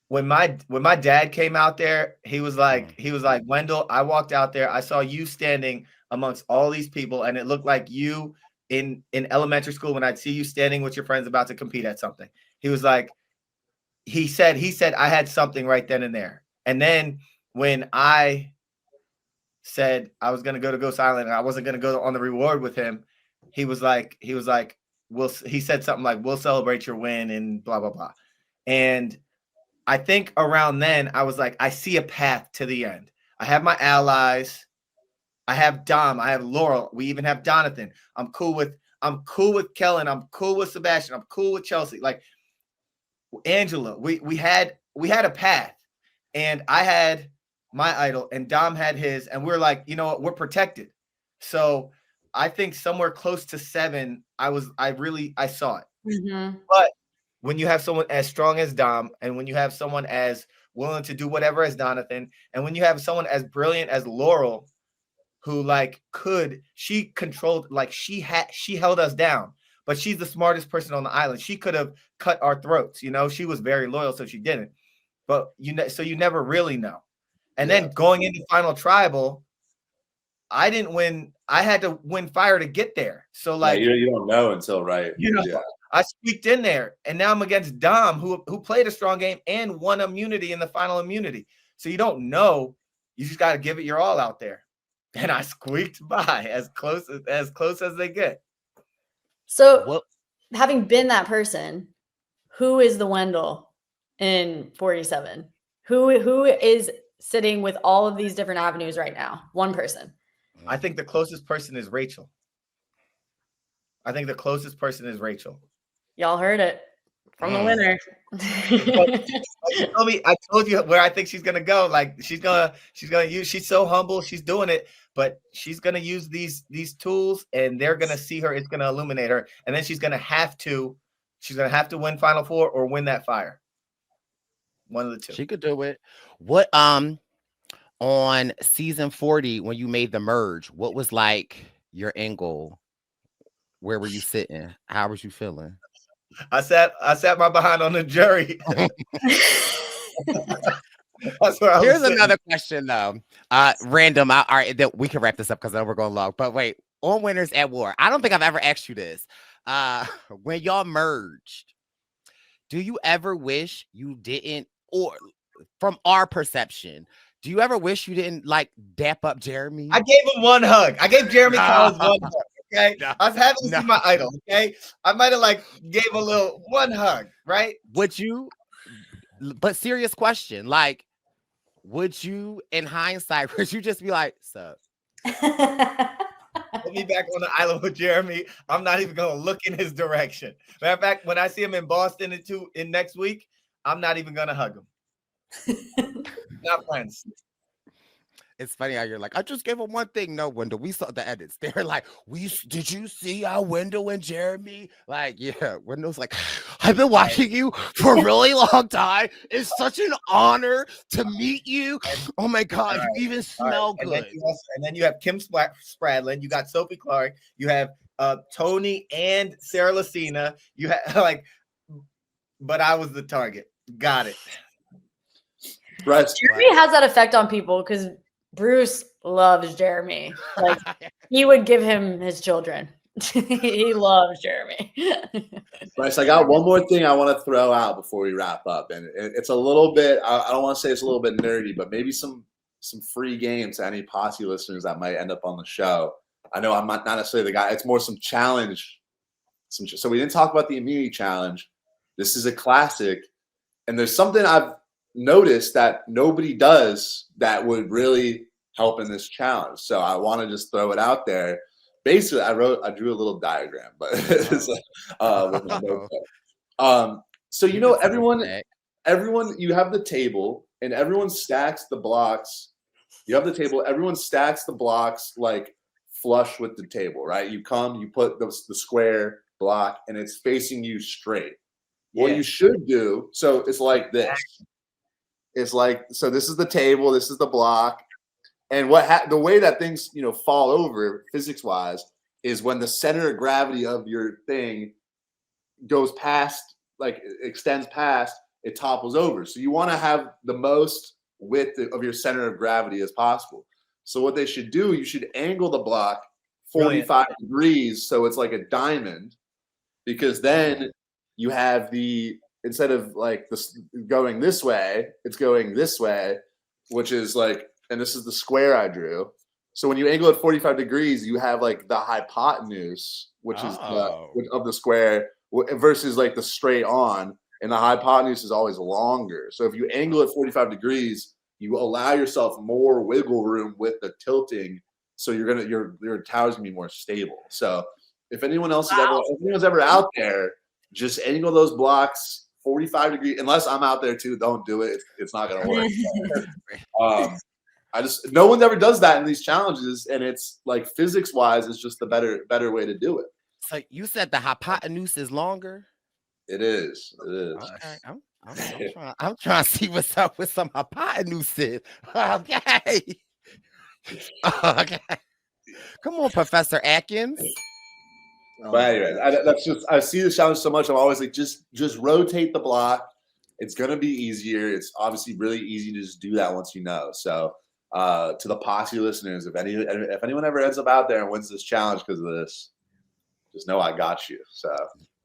When my dad came out there, he was like, Wendell, I walked out there, I saw you standing amongst all these people, and it looked like you in elementary school when I'd see you standing with your friends about to compete at something. He was like, he said I had something right then and there. And then when I said I was gonna go to Ghost Island and I wasn't gonna go on the reward with him, he said something like, we'll celebrate your win and blah blah blah. And I think around then I was like, I see a path to the end. I have my allies. I have Dom. I have Laurel. We even have Donathan. I'm cool with Kellen. I'm cool with Sebastian. I'm cool with Chelsea. Like Angela. We had a path, and I had my idol, and Dom had his, and we're like, you know what? We're protected. So I think somewhere close to 7, I saw it. Mm-hmm. But when you have someone as strong as Dom, and when you have someone as willing to do whatever as Donathan, and when you have someone as brilliant as Laurel, who she controlled, like she held us down, but she's the smartest person on the island. She could have cut our throats, she was very loyal, so she didn't. But so you never really know. And then going into Final Tribal, I didn't win. I had to win fire to get there. So like you don't know until right. I squeaked in there, and now I'm against Dom, who played a strong game and won immunity in the final immunity. So you don't know. You just got to give it your all out there. And I squeaked by as close as they get. So having been that person, who is the Wendell in 47? Who is sitting with all of these different avenues right now? One person. I think the closest person is Rachel. Y'all heard it from the winner. I told you where I think she's gonna go. Like she's gonna use. She's so humble. She's doing it, but she's gonna use these tools, and they're gonna see her. It's gonna illuminate her, and then she's gonna have to win Final 4 or win that fire. One of the two. She could do it. What on season 40 when you made the merge? What was like your end goal? Where were you sitting? How was you feeling? I sat my behind on the jury. That's where I was. Here's sitting. Another question though. Random. All right, we can wrap this up because then we're going long. But wait, on Winners at War, I don't think I've ever asked you this. When y'all merged, do you ever wish you didn't, or from our perception, do you ever wish you didn't like dap up Jeremy? I gave him one hug. I gave Jeremy Collins one hug. Okay, I was happy to see my idol. Okay, I might have gave a little one hug, right? Would you? But serious question, like, would you, in hindsight, would you just be like, "Sup"? Put me back on the island with Jeremy. I'm not even gonna look in his direction. Matter of fact, when I see him in Boston in next week, I'm not even gonna hug him. Not friends. It's funny how you're like, I just gave him one thing. No, Wendell, we saw the edits. They're like, did you see how Wendell and Jeremy? Like, yeah, Wendell's like, I've been watching you for a really long time. It's such an honor to meet you. Oh my God, you even smell good. And then you have Kim Spradlin. You got Sophie Clark. You have Tony and Sarah Lucina. You have like, but I was the target. Got it. Right. Jeremy has that effect on people because Bruce loves Jeremy. Like he would give him his children. He loves Jeremy. Bryce, I got one more thing I want to throw out before we wrap up, and it's a little bit. I don't want to say it's a little bit nerdy, but maybe some free games to any posse listeners that might end up on the show. I know I'm not necessarily the guy. It's more some challenge. So we didn't talk about the immunity challenge. This is a classic, and there's something I've noticed that nobody does that would really help in this challenge. So I want to just throw it out there. Basically, I drew a little diagram, but it's like, with my notebook. So you know, everyone, you have the table, and everyone stacks the blocks. You have the table. Everyone stacks the blocks like flush with the table, right? You put the square block, and it's facing you straight. What you should do, so it's like this. It's like, so this is the table, this is the block. And the way that things, fall over physics-wise is when the center of gravity of your thing goes past, like extends past, it topples over. So you want to have the most width of your center of gravity as possible. So what they should do, you should angle the block 45 degrees so it's like a diamond, because then you have instead of like this going this way, it's going this way, which is like, and this is the square I drew. So when you angle it 45 degrees, you have like the hypotenuse, which is of the square versus like the straight on, and the hypotenuse is always longer. So if you angle it 45 degrees, you allow yourself more wiggle room with the tilting. So your tower's gonna be more stable. So if anyone else is ever out there, just angle those blocks 45 degrees. Unless I'm out there too, don't do it. It's not gonna work. No one ever does that in these challenges, and it's like physics-wise, it's just the better way to do it. So you said the hypotenuse is longer? It is. Okay. I'm trying to see what's up with some hypotenuses. Okay. Okay. Come on, Professor Atkins. But anyway, I see the challenge so much. I'm always like, just rotate the block. It's gonna be easier. It's obviously really easy to just do that once you know. So to the posse listeners, if anyone ever ends up out there and wins this challenge because of this, just know I got you. So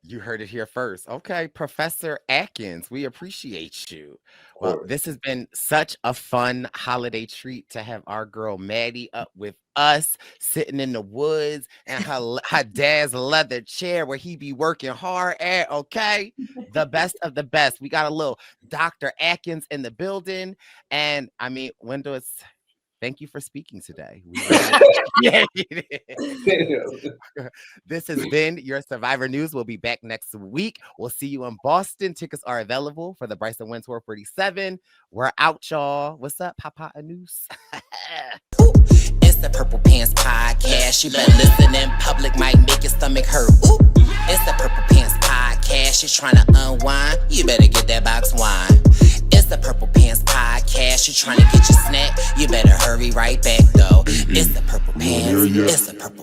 you heard it here first. Okay, Professor Atkins, we appreciate you. Well, this has been such a fun holiday treat to have our girl Maddy up with us, sitting in the woods and her dad's leather chair where he be working hard at. Okay, the best of the best. We got a little Dr. Atkins in the building, and I mean, Wendell, thank you for speaking today. This has been your Survivor News. We'll be back next week. We'll see you in Boston. Tickets are available for the Bryson Wynn Tour 47. We're out, y'all. What's up, Papa News? It's the Purple Pants Podcast. You better listen in public, might make your stomach hurt. Ooh. It's the Purple Pants Podcast. You're trying to unwind, you better get that box wine. It's the Purple Pants Podcast. You're trying to get your snack, you better hurry right back though. It's the Purple Pants. It's the Purple